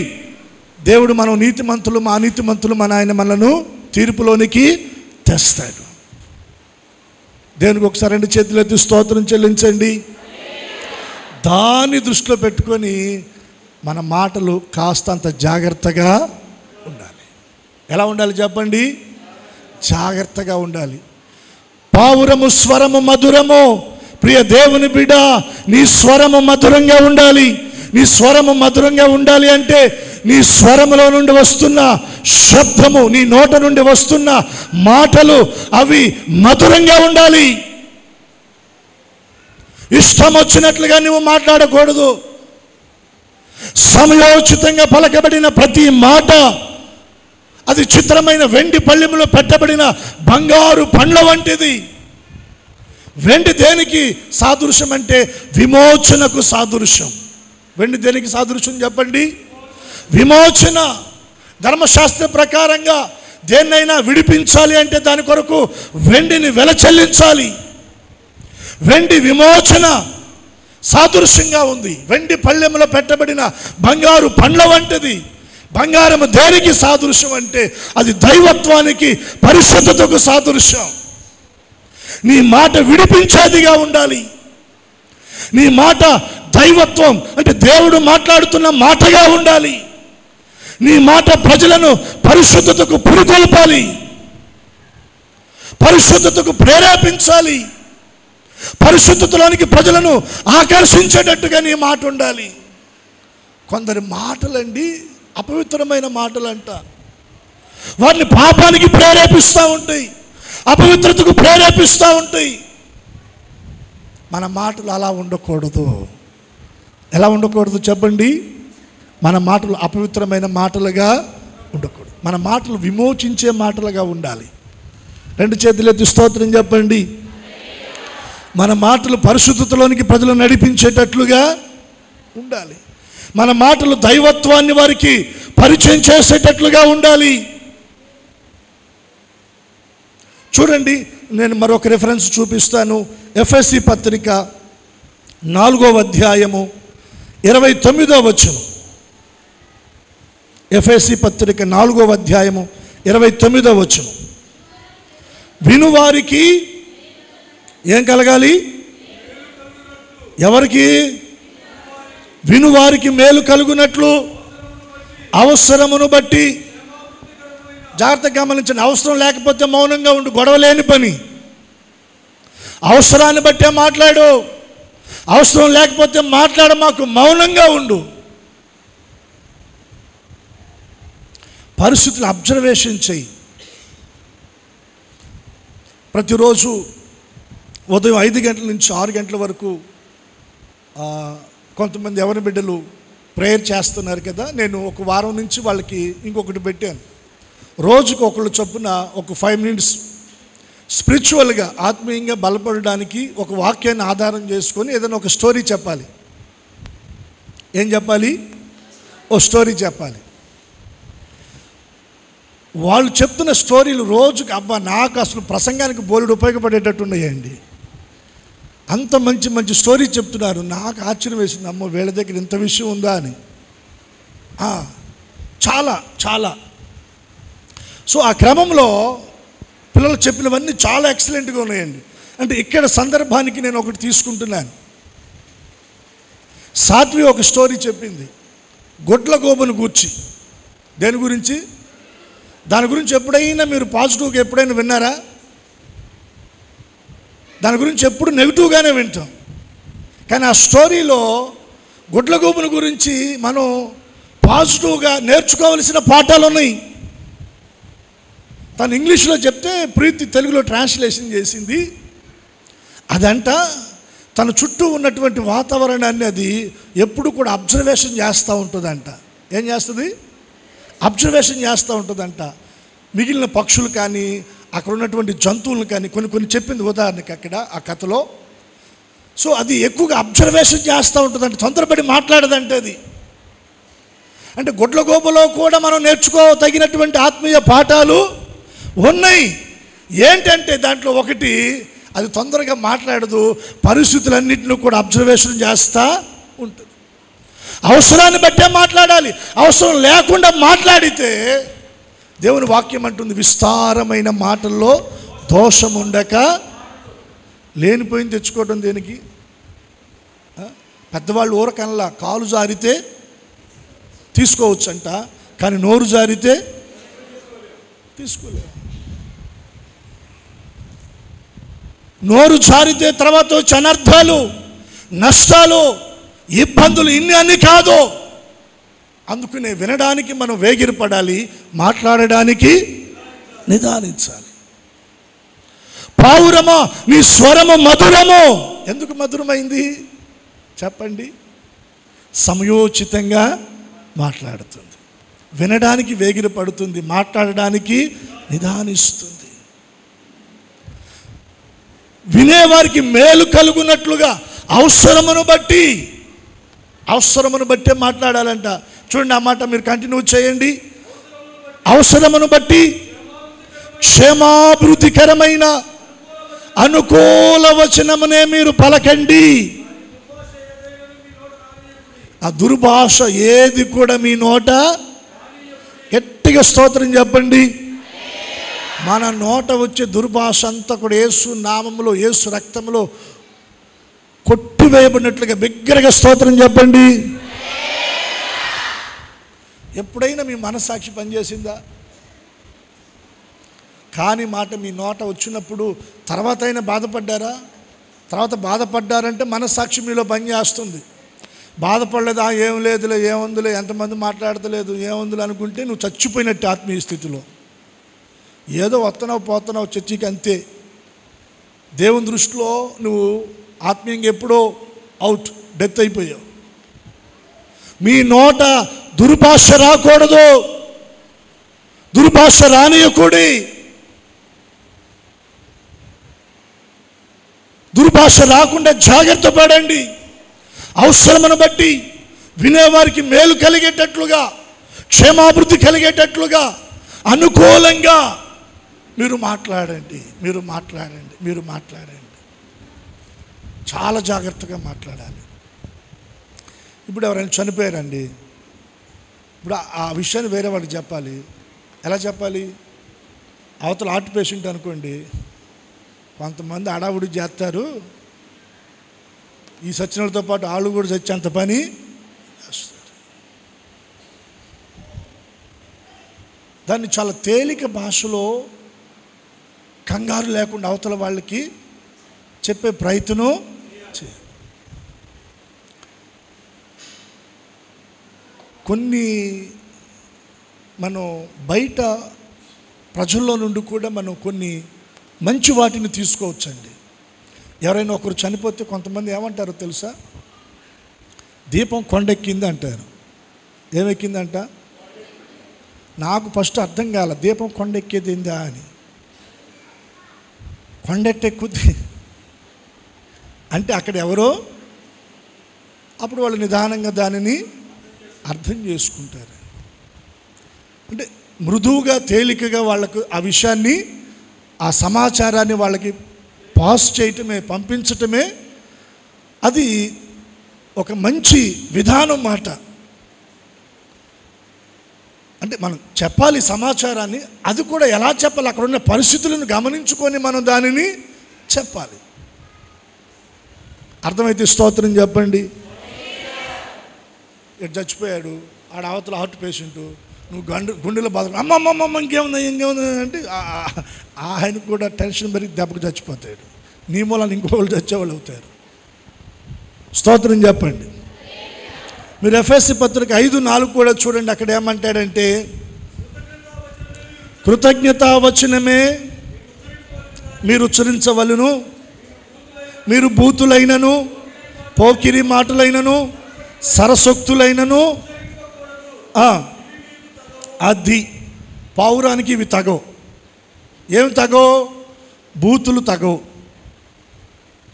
దేవుడు మనం నీతిమంతులు మా అనీతిమంతులు మన ఆయన మనను తీర్పులోనికి తెస్తాడు. దేవునికి ఒకసారి 2 చేతులు ఎత్తి స్తోత్రం చెల్లించండి. దాన్ని దృష్టిలో పెట్టుకొని మన మాటలు కాస్తంత జాగ్రత్తగా ఉండాలి. ఎలా ఉండాలి చెప్పండి? జాగ్రత్తగా ఉండాలి. పావురము స్వరము మధురము. ప్రియ దేవుని బిడ్డ, నీ స్వరము మధురంగా ఉండాలి. నీ స్వరము మధురంగా ఉండాలి అంటే నీ స్వరములో నుండి వస్తున్న శబ్దము, నీ నోట నుండి వస్తున్న మాటలు అవి మధురంగా ఉండాలి. ఇష్టం వచ్చినట్లుగా నువ్వు మాట్లాడకూడదు. సమయోచితంగా పలకబడిన ప్రతి మాట అది చిత్రమైన వెండి పళ్ళెములో పెట్టబడిన బంగారు పండ్ల వంటిది. వెండి దేనికి సాదృశ్యం అంటే విమోచనకు సాదృశ్యం. వెండి దేనికి సాదృశ్యం చెప్పండి? విమోచన. ధర్మశాస్త్ర ప్రకారంగా దేన్నైనా విడిపించాలి అంటే దాని కొరకు వెండిని వెల చెల్లించాలి. వెండి విమోచన సాదృశ్యంగా ఉంది. వెండి పళ్ళెములో పెట్టబడిన బంగారు పండ్ల వంటిది. బంగారము దేనికి సాదృశ్యం అంటే అది దైవత్వానికి, పరిశుద్ధతకు సాదృశ్యం. నీ మాట విడిపించేదిగా ఉండాలి. నీ మాట దైవత్వం అంటే దేవుడు మాట్లాడుతున్న మాటగా ఉండాలి. నీ మాట ప్రజలను పరిశుద్ధతకు పురికొల్పాలి, పరిశుద్ధతకు ప్రేరేపించాలి, పరిశుద్ధతలోనికి ప్రజలను ఆకర్షించేటట్టుగా నీ మాట ఉండాలి. కొందరి మాటలండి అపవిత్రమైన మాటలంట. వారిని పాపానికి ప్రేరేపిస్తూ ఉంటాయి, అపవిత్రతకు ప్రేరేపిస్తూ ఉంటాయి. మన మాటలు అలా ఉండకూడదు. ఎలా ఉండకూడదు చెప్పండి? మన మాటలు అపవిత్రమైన మాటలుగా ఉండకూడదు. మన మాటలు విమోచించే మాటలుగా ఉండాలి. 2 చేతులు ఎత్తి స్తోత్రం చెప్పండి. మన మాటలు పరిశుద్ధతలోనికి ప్రజలు నడిపించేటట్లుగా ఉండాలి. మన మాటలు దైవత్వాన్ని వారికి పరిచయం చేసేటట్లుగా ఉండాలి. చూడండి, నేను మరొక రిఫరెన్స్ చూపిస్తాను. ఎఫెసీ పత్రిక 4వ అధ్యాయము 29వ వచనం. ఎఫెసీ పత్రిక 4వ అధ్యాయము 29వ వచనం. వినువారికి ఏం కలగాలి? ఎవరికి? వినువారికి మేలు కలుగునట్లు అవసరమును బట్టి. జాగ్రత్తగా గమనించండి. అవసరం లేకపోతే మౌనంగా ఉండు, గొడవ లేని పని. అవసరాన్ని బట్టే మాట్లాడు. అవసరం లేకపోతే మాట్లాడ, మాకు మౌనంగా ఉండు. పరిస్థితులు అబ్జర్వేషన్ చెయ్యి. ప్రతిరోజు ఉదయం 5 గంటల నుంచి 6 గంటల వరకు కొంతమంది ఎవరి బిడ్డలు ప్రేయర్ చేస్తున్నారు కదా, నేను ఒక వారం నుంచి వాళ్ళకి ఇంకొకటి పెట్టాను. రోజుకు ఒకళ్ళు చొప్పున ఒక 5 minutes స్పిరిచువల్గా ఆత్మీయంగా బలపడడానికి ఒక వాక్యాన్ని ఆధారం చేసుకొని ఏదైనా ఒక స్టోరీ చెప్పాలి. ఏం చెప్పాలి? ఓ స్టోరీ చెప్పాలి. వాళ్ళు చెప్తున్న స్టోరీలు రోజుకి నాకు అసలు ప్రసంగానికి బోలెడు ఉపయోగపడేటట్టు ఉన్నాయండి. అంత మంచి మంచి స్టోరీ చెప్తున్నారు. నాకు ఆశ్చర్యం వేసింది, అమ్మో వీళ్ళ దగ్గర ఇంత విషయం ఉందా అని. చాలా చాలా. సో ఆ క్రమంలో పిల్లలు చెప్పినవన్నీ చాలా ఎక్సలెంట్గా ఉన్నాయండి. అంటే ఇక్కడ సందర్భానికి నేను ఒకటి తీసుకుంటున్నాను. సాత్వి ఒక స్టోరీ చెప్పింది గొడ్ల గోబను గూర్చి. దేని గురించి? దాని గురించి ఎప్పుడైనా మీరు పాజిటివ్గా ఎప్పుడైనా విన్నారా? దాని గురించి ఎప్పుడు నెగిటివ్గానే వింటాం. కానీ ఆ స్టోరీలో గొడ్ల గోబుని గురించి మనం పాజిటివ్గా నేర్చుకోవలసిన పాఠాలు ఉన్నాయి. తను ఇంగ్లీష్లో చెప్తే ప్రీతి తెలుగులో ట్రాన్స్లేషన్ చేసింది. అదంట తన చుట్టూ ఉన్నటువంటి వాతావరణాన్ని అది ఎప్పుడు కూడా అబ్జర్వేషన్ చేస్తూ ఉంటుందంట. ఏం చేస్తుంది? అబ్జర్వేషన్ చేస్తూ ఉంటుందంట. మిగిలిన పక్షులు కానీ అక్కడ ఉన్నటువంటి జంతువులను కానీ కొన్ని చెప్పింది ఉదాహరణకి అక్కడ ఆ కథలో. సో అది ఎక్కువగా అబ్జర్వేషన్ చేస్తూ ఉంటుందంట, తొందరపడి మాట్లాడదంటే అది. అంటే గొడ్ల గోబలో కూడా మనం నేర్చుకోదగినటువంటి ఆత్మీయ పాఠాలు ఉన్నాయి. ఏంటంటే దాంట్లో ఒకటి, అది తొందరగా మాట్లాడదు, పరిస్థితులన్నింటినీ కూడా అబ్జర్వేషన్ చేస్తూ ఉంటుంది. అవసరాన్ని బట్టే మాట్లాడాలి. అవసరం లేకుండా మాట్లాడితే దేవుని వాక్యం అంటుంది, విస్తారమైన మాటల్లో దోషం ఉండక. లేనిపోయింది తెచ్చుకోవడం దేనికి? పెద్దవాళ్ళు ఊరకనలా కాలు జారితే తీసుకోవచ్చంట, కానీ నోరు జారితే తీసుకోలేదు. నోరు జారితే తర్వాత వచ్చే అనర్థాలు, నష్టాలు, ఇబ్బందులు ఇన్ని అన్ని కాదు. అందుకనే వినడానికి మనం వేగిరపడాలి, మాట్లాడడానికి నిదానించాలి. పావురమా నీ స్వరము మధురము. ఎందుకు మధురమైంది చెప్పండి? సమయోచితంగా మాట్లాడుతుంది, వినడానికి వేగిరపడుతుంది, మాట్లాడడానికి నిదానిస్తుంది. వినేవారికి మేలు కలుగునట్లుగా అవసరమును బట్టే మాట్లాడాలంట. చూడండి, ఆ మాట మీరు కంటిన్యూ చేయండి. అవసరమును బట్టి క్షేమాభివృద్ధికరమైన అనుకూల వచనమునే మీరు పలకండి. ఆ దుర్భాష ఏది కూడా మీ నోట, గట్టిగా స్తోత్రం చెప్పండి. మన నోట వచ్చే దుర్భాష అంతా కూడా యేసు నామములో, యేసు రక్తంలో కొట్టివేయబడినట్లుగా బిగ్గరగా స్తోత్రం చెప్పండి. ఎప్పుడైనా మీ మనసాక్షి పనిచేసిందా? కాని మాట మీ నోట వచ్చినప్పుడు తర్వాత అయినా బాధపడ్డారా? తర్వాత బాధపడ్డారంటే మనసాక్షి మీలో పనిచేస్తుంది. బాధపడలేదా? ఏం లేదులే, ఏముందిలే, ఎంతమంది మాట్లాడతలేదు, ఏముందిలే అనుకుంటే నువ్వు చచ్చిపోయినట్టు ఆత్మీయ స్థితిలో. ఏదో వస్తున్నావు పోతున్నావు చర్చికి, అంతే. దేవుని దృష్టిలో నువ్వు ఆత్మీయంగా ఎప్పుడో అవుట్, డెత్ అయిపోయావు. మీ నోట దుర్భాష రాకూడదు, దుర్భాష రానియకూడి. దుర్భాష రాకుండా జాగ్రత్త పడండి. అవసరమును బట్టి వినేవారికి మేలు కలిగేటట్లుగా, క్షేమాభివృద్ధి కలిగేటట్లుగా, అనుకూలంగా మీరు మాట్లాడండి. చాలా జాగ్రత్తగా మాట్లాడాలి. ఇప్పుడు ఎవరైనా చనిపోయారండి, ఇప్పుడు ఆ విషయాన్ని వేరే వాళ్ళకి చెప్పాలి. ఎలా చెప్పాలి? అవతల హార్ట్ పేషెంట్ అనుకోండి, కొంతమంది అడావుడి చేస్తారు, ఈ సచ్చినలతో పాటు వాళ్ళు కూడా చచ్చేంత పని చేస్తారు. దాన్ని చాలా తేలిక భాషలో కంగారు లేకుండా అవతల వాళ్ళకి చెప్పే ప్రయత్నం చేయాలి. కొన్ని మనం బయట ప్రజల్లో నుండి కూడా మనం కొన్ని మంచి వాటిని తీసుకోవచ్చండి. ఎవరైనా ఒకరు చనిపోతే కొంతమంది ఏమంటారో తెలుసా? దీపం కొండెక్కింది అంటారు. ఏమెక్కిందంట? నాకు ఫస్ట్ అర్థం కాల, దీపం కొండెక్కేది ఏందా అని. కొండెట్టెక్కుద్ది అంటే అక్కడ ఎవరో, అప్పుడు వాళ్ళు నిదానంగా దానిని అర్థం చేసుకుంటారు. అంటే మృదువుగా తేలికగా వాళ్ళకు ఆ విషయాన్ని, ఆ సమాచారాన్ని వాళ్ళకి పాస్ చేయటమే, పంపించటమే అది ఒక మంచి విధానం మాట. అంటే మనం చెప్పాలి సమాచారాన్ని, అది కూడా ఎలా చెప్పాలి, అక్కడ ఉన్న పరిస్థితులను గమనించుకొని మనం దానిని చెప్పాలి. అర్థమైతే స్తోత్రం చెప్పండి. ఇటు చచ్చిపోయాడు, ఆడ అవతల హార్ట్ పేషెంటు, నువ్వు గుండెలో బాధ, అమ్మమ్మమ్మ ఇంకేముంది అంటే ఆయనకు కూడా టెన్షన్ పెరిగి దెబ్బకు చచ్చిపోతాడు. నీ మూలాన్ని ఇంకోళ్ళు చచ్చేవాళ్ళు అవుతారు. స్తోత్రం చెప్పండి. మీరు ఎఫెసీ పత్రిక 5:4 కూడా చూడండి. అక్కడ ఏమంటాడంటే, కృతజ్ఞతావచనమే మీరు ఉచ్చరించవలెను, మీరు బూతులైనను, పోకిరి మాటలైనను, సరసొక్తులైనను, అది పావురానికి ఇవి తగవు. ఏం తగవు? బూతులు తగవు.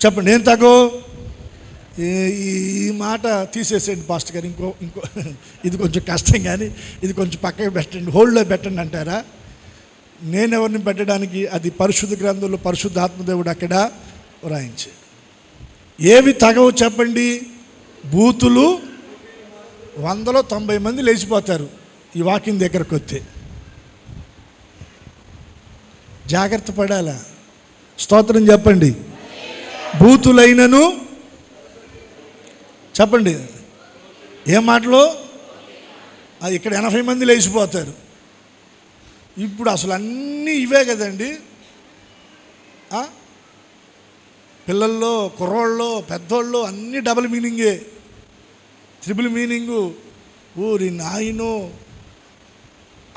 చెప్పండి, ఏం తగవు? ఈ మాట తీసేసేయండి పాస్టర్ గారు, ఇంకో ఇది కొంచెం కష్టం, కానీ ఇది కొంచెం పక్కకి పెట్టండి, హోల్డ్లో పెట్టండి అంటారా? నేనెవరిని పెట్టడానికి? అది పరిశుద్ధ గ్రంథంలో పరిశుద్ధాత్మదేవుడు అక్కడ వ్రాయించాడు. ఏవి తగవు చెప్పండి? బూతులు. 100లో 90 మంది లేచిపోతారు ఈ వాకింగ్ దగ్గరకు వస్తే. జాగ్రత్త పడాలా? స్తోత్రం చెప్పండి. బూతులైనను, చెప్పండి ఏ మాటలో, అది ఇక్కడ 80 మంది లేచిపోతారు. ఇప్పుడు అసలు అన్నీ ఇవే కదండి. పిల్లల్లో, కుర్రోళ్ళలో, పెద్దోళ్ళు అన్నీ డబుల్ మీనింగే, త్రిబుల్ మీనింగు. ఊరి నాయనో,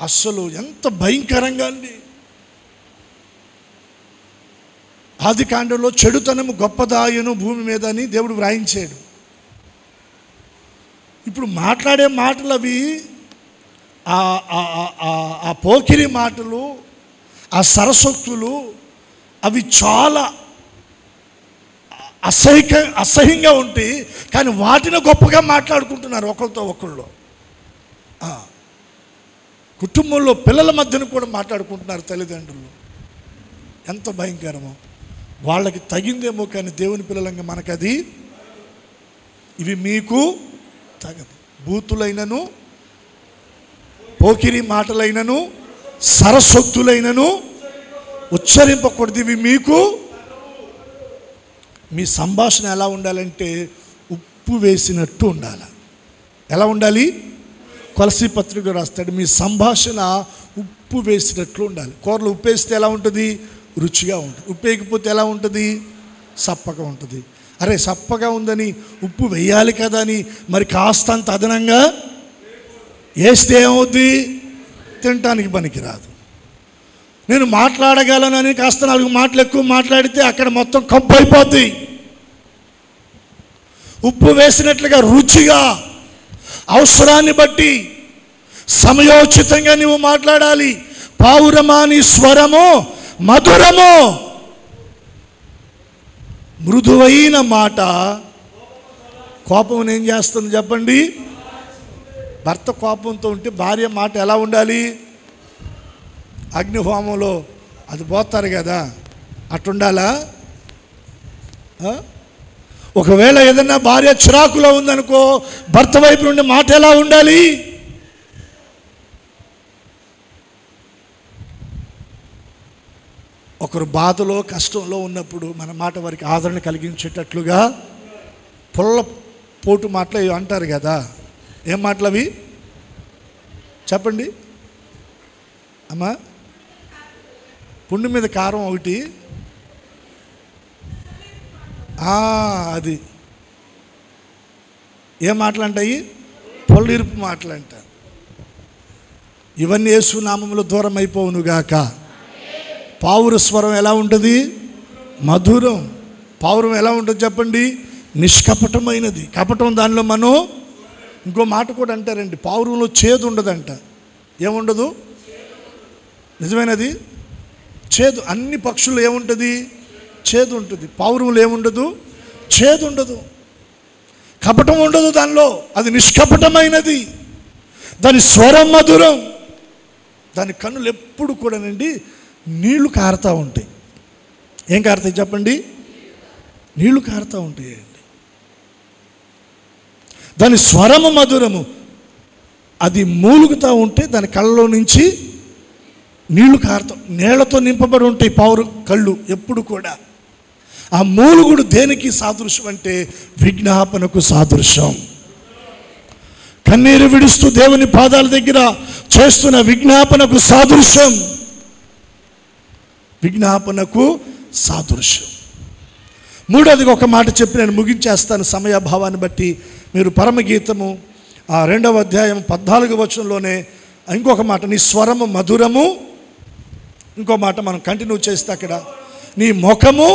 అస్సలు ఎంత భయంకరంగా అండి. ఆది కాండంలో చెడుతనము గొప్పదాయను భూమి మీద అని దేవుడు వ్రాయించాడు. ఇప్పుడు మాట్లాడే మాటలు అవి, ఆ పోకిరి మాటలు, ఆ సరసొక్తులు, అవి చాలా అసహ్యంగా ఉంటాయి. కానీ వాటిని గొప్పగా మాట్లాడుకుంటున్నారు ఒకరితో ఒకళ్ళు. కుటుంబంలో పిల్లల మధ్యన కూడా మాట్లాడుకుంటున్నారు తల్లిదండ్రులు. ఎంత భయంకరమో. వాళ్ళకి తగిందేమో, కానీ దేవుని పిల్లలంగా మనకది, ఇవి మీకు తగదు. బూతులైనను, పోకిరి మాటలైనను, సరసొక్తులైనను ఉచ్చరింపకూడదు, ఇవి మీకు. మీ సంభాషణ ఎలా ఉండాలంటే ఉప్పు వేసినట్టు ఉండాలి. ఎలా ఉండాలి? కొలసీ పత్రిక రాస్తాడు, మీ సంభాషణ ఉప్పు వేసినట్లు ఉండాలి. కూరలో ఉప్పు వేస్తే ఎలా ఉంటుంది? రుచిగా ఉంటుంది. ఉప్పు వేయకపోతే ఎలా ఉంటుంది? సప్పగా ఉంటుంది. అరే సప్పగా ఉందని ఉప్పు వేయాలి కదా అని మరి కాస్తంత అదనంగా వేస్తే ఏమవుద్ది? తినటానికి పనికిరాదు. నేను మాట్లాడగలనని కాస్త 4 మాటలు ఎక్కువ మాట్లాడితే అక్కడ మొత్తం కంపు అయిపోద్ది. ఉప్పు వేసినట్లుగా రుచిగా, అవసరాన్ని బట్టి సమయోచితంగా నువ్వు మాట్లాడాలి. పావురమాని స్వరము మధురము, మృదువైన మాట కోపం ఏం చేస్తుంది చెప్పండి? భర్త కోపంతో ఉంటే భార్య మాట ఎలా ఉండాలి? అగ్నిహోమంలో అది పోతారు కదా, అట్టుండాలా? ఒకవేళ ఏదన్నా భార్య చిరాకులో ఉందనుకో, భర్త వైపు నుండి మాట ఎలా ఉండాలి? ఒకరు బాధలో, కష్టంలో ఉన్నప్పుడు మన మాట వారికి ఆదరణ కలిగించేటట్లుగా పుల్ల పోటు మాటలు అంటారు కదా. ఏం మాటలు అవి చెప్పండి అమ్మా? పుండు మీద కారం ఒకటి, అది ఏ మాటలు అంటాయి? పొల్లిరుపు మాటలు అంట. ఇవన్నీ యేసు నామములో దూరం అయిపోవునుగాక. పావుర స్వరం ఎలా ఉంటుంది? మధురం. పావురం ఎలా ఉంటుంది చెప్పండి? నిష్కపటమైనది. కపటం దానిలో మనం ఇంకో మాట కూడా అంటారండి, పావురంలో చేదు ఉండదంట. ఏముండదు? నిజమైనది, చేదు. అన్ని పక్షుల్లో ఏముంటుంది? చేదు ఉంటుంది. పావురంలో ఏముండదు? చేదు ఉండదు. కపటం ఉండదు దానిలో. అది నిష్కపటమైనది. దాని స్వరం మధురం. దాని కన్నులు ఎప్పుడు కూడానండి నీళ్లు కారుతూ ఉంటాయి. ఏం కారుతాయి చెప్పండి? నీళ్లు కారుతూ ఉంటాయండి. దాని స్వరము మధురము. అది మూలుగుతూ ఉంటే దాని కళ్ళలో నుంచి నీళ్లు కారుతూ, నీళ్లతో నింపబడి ఉంటాయి పావురం కళ్ళు ఎప్పుడు కూడా. ఆ మూలుగుడు దేనికి సాదృశ్యం అంటే విజ్ఞాపనకు సాదృశ్యం. కన్నీరు విడుస్తూ దేవుని పాదాల దగ్గర చేస్తున్న విజ్ఞాపనకు సాదృశ్యం. విజ్ఞాపనకు సాదృశ్యం. మూడోదిగా ఒక మాట చెప్పి నేను ముగించేస్తాను సమయాభావాన్ని బట్టి. మీరు పరమగీతము 2వ అధ్యాయం 14వ వచనంలోనే ఇంకొక మాట, నీ స్వరము మధురము. ఇంకో మాట మనం కంటిన్యూ చేస్తే అక్కడ, నీ ముఖము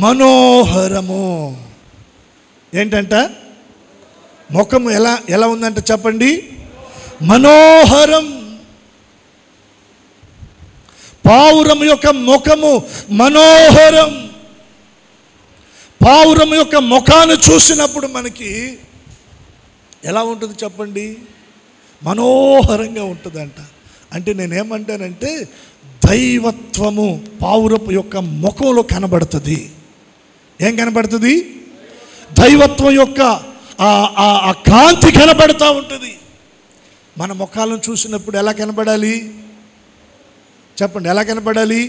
మనోహరము. ఏంటంట? ముఖము ఎలా ఉందంట చెప్పండి? మనోహరం. పావురం యొక్క ముఖము మనోహరం. పావురం యొక్క ముఖాన్ని చూసినప్పుడు మనకి ఎలా ఉంటుంది చెప్పండి? మనోహరంగా ఉంటుందంట. అంటే నేనేమంటానంటే దైవత్వము పావురపు యొక్క ముఖంలో కనబడుతుంది. ఏం కనబడుతుంది? దైవత్వం యొక్క ఆ కాంతి కనబడుతూ ఉంటుంది. మన ముఖాలను చూసినప్పుడు ఎలా కనబడాలి చెప్పండి? ఎలా కనబడాలి?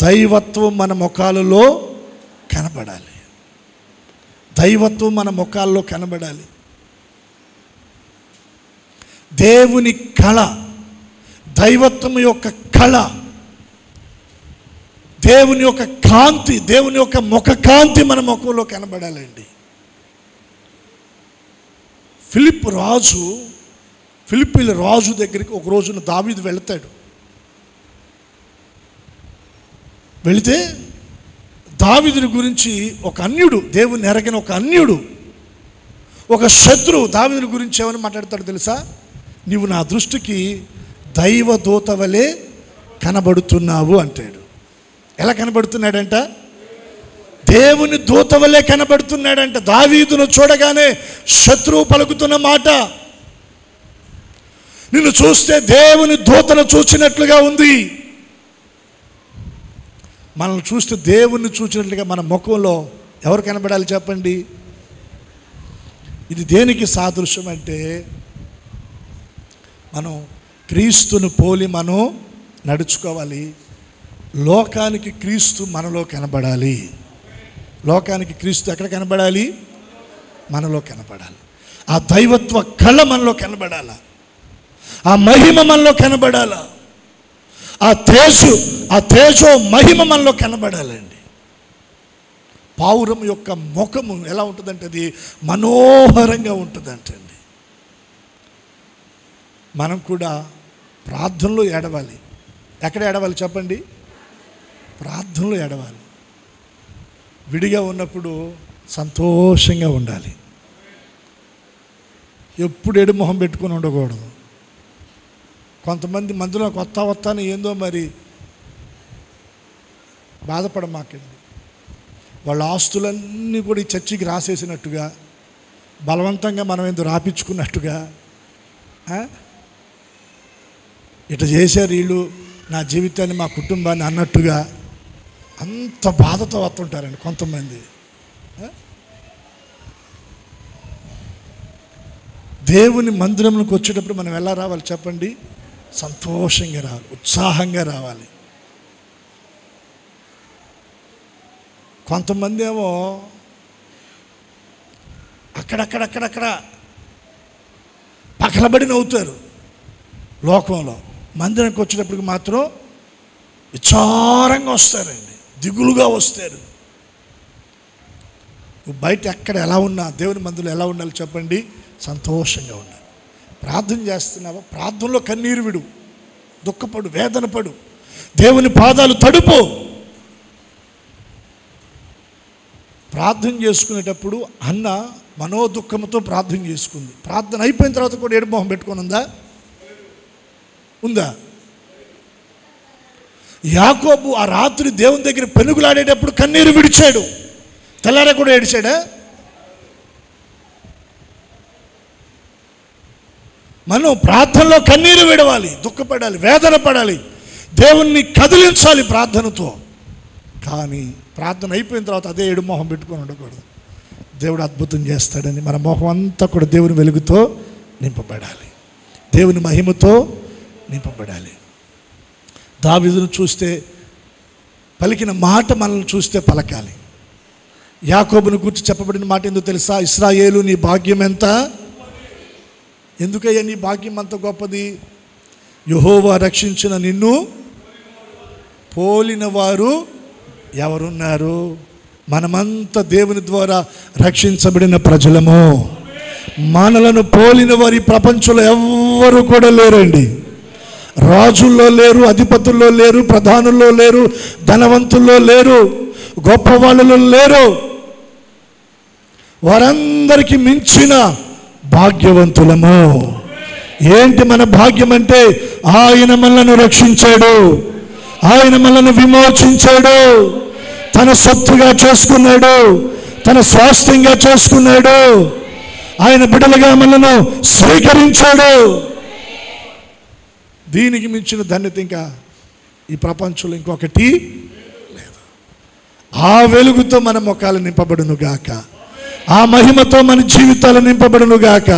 దైవత్వం మన ముఖాలలో కనబడాలి. దైవత్వం మన ముఖాల్లో కనబడాలి. దేవుని కళ, దైవత్వం యొక్క కళ, దేవుని యొక్క కాంతి, దేవుని యొక్క ముఖ కాంతి మన ముఖంలో కనబడాలండి. ఫిలిప్పీల రాజు దగ్గరికి ఒక రోజున దావీదు వెళతాడు. వెళితే దావీదుని గురించి ఒక అన్యుడు, దేవుని ఎరగిన ఒక అన్యుడు, ఒక శత్రువు దావీదుని గురించి ఏమని మాట్లాడతాడు తెలుసా? నీవు నా దృష్టికి దైవదూత వలె కనబడుతున్నావు అంటాడు. ఎలా కనబడుతున్నాడంట? దేవుని దూత వలె కనబడుతున్నాడంట. దావీదును చూడగానే శత్రువు పలుకుతున్న మాట, నిన్ను చూస్తే దేవుని దూతను చూసినట్లుగా ఉంది. మనల్ని చూస్తే దేవుణ్ణి చూసినట్లుగా మన ముఖంలో ఎవరు కనబడాలి చెప్పండి? ఇది దేనికి సాదృశ్యం అంటే మనం క్రీస్తును పోలి మనం నడుచుకోవాలి. లోకానికి క్రీస్తు మనలో కనబడాలి. లోకానికి క్రీస్తు ఎక్కడ కనబడాలి? మనలో కనబడాలి. ఆ దైవత్వ కళ మనలో కనబడాల. ఆ మహిమ మనలో కనబడాల. ఆ తేజో మహిమ మనలో కనబడాలండి. పావురం యొక్క ముఖము ఎలా ఉంటుందంటే అది మనోహరంగా ఉంటుందంటండి. మనం కూడా ప్రార్థనలో ఏడవాలి. ఎక్కడ ఏడవాలి చెప్పండి? ప్రార్థనలో ఏడవాలి. విడిగా ఉన్నప్పుడు సంతోషంగా ఉండాలి. ఎప్పుడు ఏడు మొహం పెట్టుకొని ఉండకూడదు. కొంతమంది మందిలో వస్తాను ఏందో మరి బాధపడమాకండి. వాళ్ళ ఆస్తులన్నీ కూడా ఈ చర్చికి రాసేసినట్టుగా, బలవంతంగా మనం ఎందుకు రాపించుకున్నట్టుగా, ఇట్లా చేశారు వీళ్ళు నా జీవితాన్ని, మా కుటుంబాన్ని అన్నట్టుగా అంత బాధతో వస్తుంటారండి కొంతమంది. దేవుని మందిరంలోకి వచ్చేటప్పుడు మనం ఎలా రావాలి చెప్పండి? సంతోషంగా రావాలి, ఉత్సాహంగా రావాలి. కొంతమంది ఏమో అక్కడక్కడ పకలబడి నవ్వుతారు లోకంలో. మందిరానికి వచ్చేటప్పటికి మాత్రం విచారంగా వస్తారండి, దిగులుగా వస్తారు. బయట ఎక్కడ ఎలా ఉన్నా దేవుని మందిరంలో ఎలా ఉండాలి చెప్పండి? సంతోషంగా ఉండాలి. ప్రార్థన చేస్తున్నావా? ప్రార్థనలో కన్నీరు విడు, దుఃఖపడు, వేదన పడు, దేవుని పాదాలు తడుపు. ప్రార్థన చేసుకునేటప్పుడు అన్న మనోదుఖంతో ప్రార్థన చేసుకుంది. ప్రార్థన అయిపోయిన తర్వాత కూడా ఏడు మొహం పెట్టుకొని ఉందా? యాకోబు ఆ రాత్రి దేవుని దగ్గర పెనుగులాడేటప్పుడు కన్నీరు విడిచాడు, తెల్లారా కూడా ఏడిచాడా? మనం ప్రార్థనలో కన్నీరు విడవాలి, దుఃఖపడాలి, వేదన పడాలి, దేవుణ్ణి కదిలించాలి ప్రార్థనతో. కానీ ప్రార్థన అయిపోయిన తర్వాత అదే ఏడు మొహం పెట్టుకొని ఉండకూడదు. దేవుడు అద్భుతం చేస్తాడని మన మొహం అంతా కూడా దేవుని వెలుగుతో నింపబడాలి, దేవుని మహిమతో నింపబడాలి. దావీదును చూస్తే పలికిన మాట మనల్ని చూస్తే పలకాలి. యాకోబును గురించి చెప్పబడిన మాట ఎందుకు తెలుసా? ఇశ్రాయేలు నీ భాగ్యం ఎంత, ఎందుకయ్యా నీ భాగ్యం అంత గొప్పది? యెహోవా రక్షించిన నిన్ను పోలిన వారు ఎవరున్నారు? మనమంతా దేవుని ద్వారా రక్షించబడిన ప్రజలము. మనలను పోలిన వారి ప్రపంచంలో ఎవ్వరు కూడా లేరండి. రాజుల్లో లేరు, అధిపతుల్లో లేరు, ప్రధానుల్లో లేరు, ధనవంతుల్లో లేరు, గొప్ప వాళ్ళలో లేరు. వారందరికీ మించిన భాగ్యవంతులము. ఏంటి మన భాగ్యం అంటే? ఆయన మనలను రక్షించాడు, ఆయన మనలను విమోచించాడు, తన సొత్తుగా చేసుకున్నాడు, తన స్వాస్థ్యంగా చేసుకున్నాడు, ఆయన బిడ్డలుగా మనలను స్వీకరించాడు. దీనికి మించిన ధన్యత ఇంకా ఈ ప్రపంచంలో ఇంకొకటి లేదు. ఆ వెలుగుతో మన ముఖాలు నింపబడును గాక, ఆ మహిమతో మన జీవితాలు నింపబడును గాక,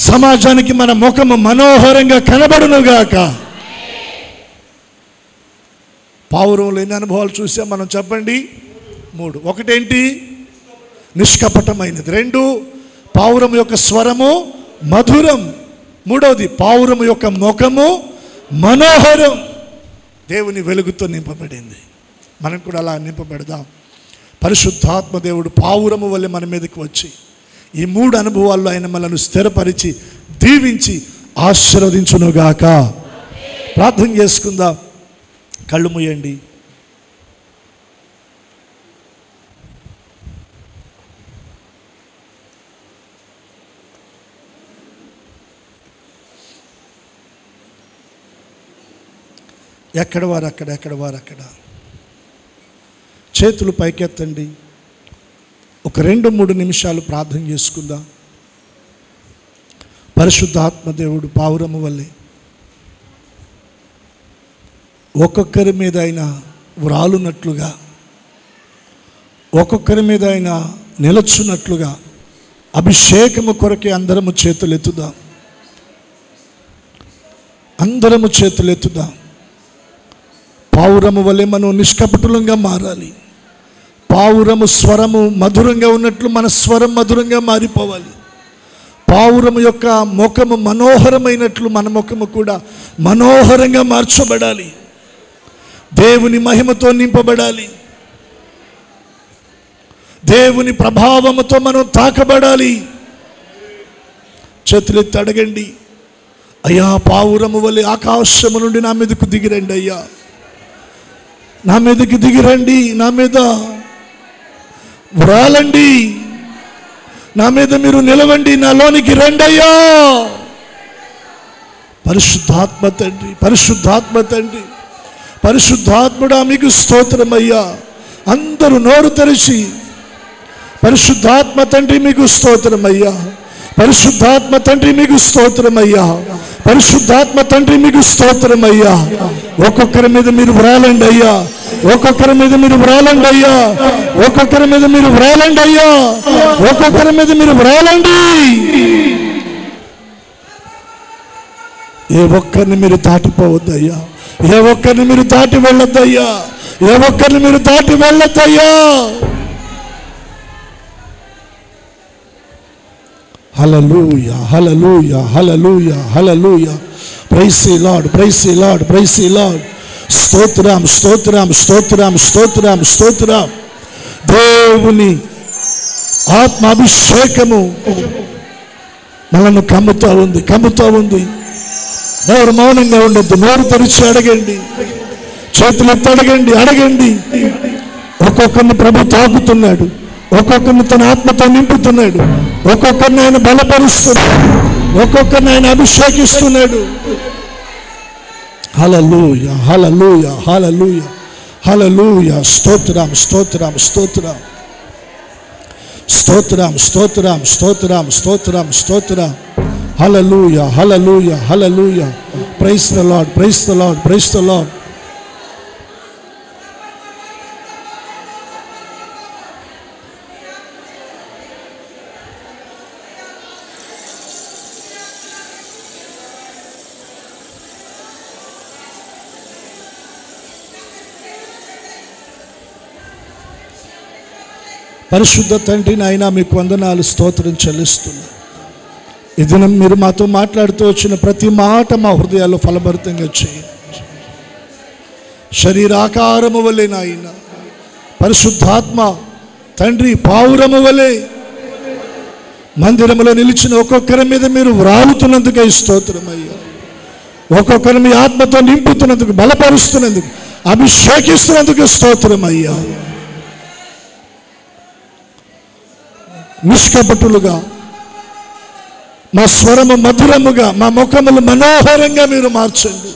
సమాజానికి మన ముఖము మనోహరంగా కనబడును గాక. పావురంలో ఎన్ని అనుభవాలు చూసాం మనం చెప్పండి? 3. ఒకటేంటి? నిష్కపటమైనది. 2, పావురం యొక్క స్వరము మధురం. 3వది, పావురం యొక్క ముఖము మనోహరం. దేవుని వెలుగుతో నింపబడింది. మనం కూడా అలా నింపబడదాం. పరిశుద్ధాత్మ దేవుడు పావురము వల్లే మన మీదకి వచ్చి ఈ 3 అనుభవాల్లో ఆయన మనల్ని స్థిరపరిచి దీవించి ఆశీర్వదించునుగాక. ప్రార్థన చేసుకుందాం. కళ్ళు మూయండి. ఎక్కడ వారు అక్కడ, ఎక్కడ వారు అక్కడ. చేతులు పైకెత్తండి. ఒక 2-3 నిమిషాలు ప్రార్థన చేసుకుందాం. పరిశుద్ధాత్మ దేవుడు పావురము వల్లే ఒక్కొక్కరి మీద ఆయన వ్రాలునట్లుగా, ఒక్కొక్కరి మీద ఆయన నిలచున్నట్లుగా అభిషేకము కొరకే అందరము చేతులు ఎత్తుదాం. అందరము చేతులు ఎత్తుదాం. పావురము వలె మనం నిష్కపటులంగా మారాలి. పావురము స్వరము మధురంగా ఉన్నట్లు మన స్వరం మధురంగా మారిపోవాలి. పావురము యొక్క ముఖము మనోహరమైనట్లు మన ముఖము కూడా మనోహరంగా మార్చబడాలి. దేవుని మహిమతో నింపబడాలి. దేవుని ప్రభావముతో మనం తాకబడాలి. చేతులెత్తి అడగండి, అయ్యా పావురము వలె ఆకాశము నుండి నా మీదకు దిగిరండి. అయ్యా నా మీదకి దిగిరండి. నా మీద వ్రాలండి. నా మీద మీరు నిలవండి. నాలోనికి రండి అయ్యా. పరిశుద్ధాత్మ తండ్రి, పరిశుద్ధాత్మ తండ్రి, పరిశుద్ధాత్ముడా మీకు స్తోత్రమయ్యా. అందరూ నోరు తెరిచి పరిశుద్ధాత్మ తండ్రి మీకు స్తోత్రమయ్యా, పరిశుద్ధాత్మ తండ్రి మీకు స్తోత్రమయ్యా, పరిశుద్ధాత్మ తండ్రి మీకు స్తోత్రమయ్యా. ఒక్కొక్కరి మీద మీరు వ్రాలండి అయ్యా. ఒక్కొక్కరి మీద మీరు వ్రాలండి అయ్యా. ఒక్కొక్కరి మీద మీరు వ్రాలండి అయ్యా. ఒక్కొక్కరి మీద మీరు వ్రాలండి. ఏ ఒక్కరిని మీరు దాటిపోవద్దయ్యా. ఏ ఒక్కరిని మీరు దాటి వెళ్ళొద్దయ్యా. ఏ ఒక్కరిని మీరు దాటి వెళ్ళొద్దయ్యా. Hallelujah, hallelujah, hallelujah, hallelujah. Praise the lord, praise the lord, praise the lord. స్తోత్రం, స్తోత్రం, స్తోత్రం, స్తోత్రం, స్తోత్రం. దేవుని ఆత్మాభిషేకము మనల్ని కమ్ముతూ ఉంది, కమ్ముతూ ఉంది. ఎవరు మౌనంగా ఉండొద్దు. నోరు తెరిచి అడగండి. చేతులు ఎత్తి అడగండి, అడగండి. ఒక్కొక్కరిని ప్రభు తాకుతున్నాడు. ఒక్కొక్కరిని తన ఆత్మతో నింపుతున్నాడు, ఒక్కొక్కరిని ఆయన బలపరుస్తున్నాడు, ఒక్కొక్కరిని ఆయన అభిషేకిస్తున్నాడు. హల్లెలూయా, హల్లెలూయా, హల్లెలూయా, హల్లెలూయా. స్తోత్రం, స్తోత్రం, స్తోత్రం, స్తోత్రం, స్తోత్రం, స్తోత్రం, స్తోత్రం, స్తోత్రం. Hallelujah, hallelujah, hallelujah. Praise the lord, praise the lord, praise the lord. పరిశుద్ధ తండ్రి నాయన మీకు వందనాలు, స్తోత్రం చెల్లిస్తున్నా. ఈ దినం మీరు మాతో మాట్లాడుతూ వచ్చిన ప్రతి మాట మా హృదయాల్లో ఫలభరితంగా చేయండి. శరీరాకారము వలె నాయన పరిశుద్ధాత్మ తండ్రి పావురము వలె మందిరములో నిలిచిన ఒక్కొక్కరి మీద మీరు వ్రాలుతున్నందుకే స్తోత్రం అయ్యా. ఒక్కొక్కరి మీ ఆత్మతో నింపుతున్నందుకు, బలపరుస్తున్నందుకు, అభిషేకిస్తున్నందుకు స్తోత్రం అయ్యా. నిష్కపటులుగా, మా స్వరము మధురముగా, మా ముఖములు మనోహరంగా మీరు మార్చండి.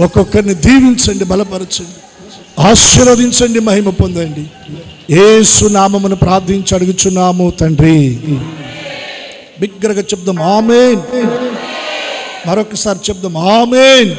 ఒక్కొక్కరిని దీవించండి, బలపరచండి, ఆశీర్వదించండి, మహిమ పొందండి. యేసు నామమును ప్రార్థించి అడుగుచున్నాము తండ్రి. బిగ్గరగా చెప్దాం ఆమేన్. మరొకసారి చెప్దాం ఆమేన్.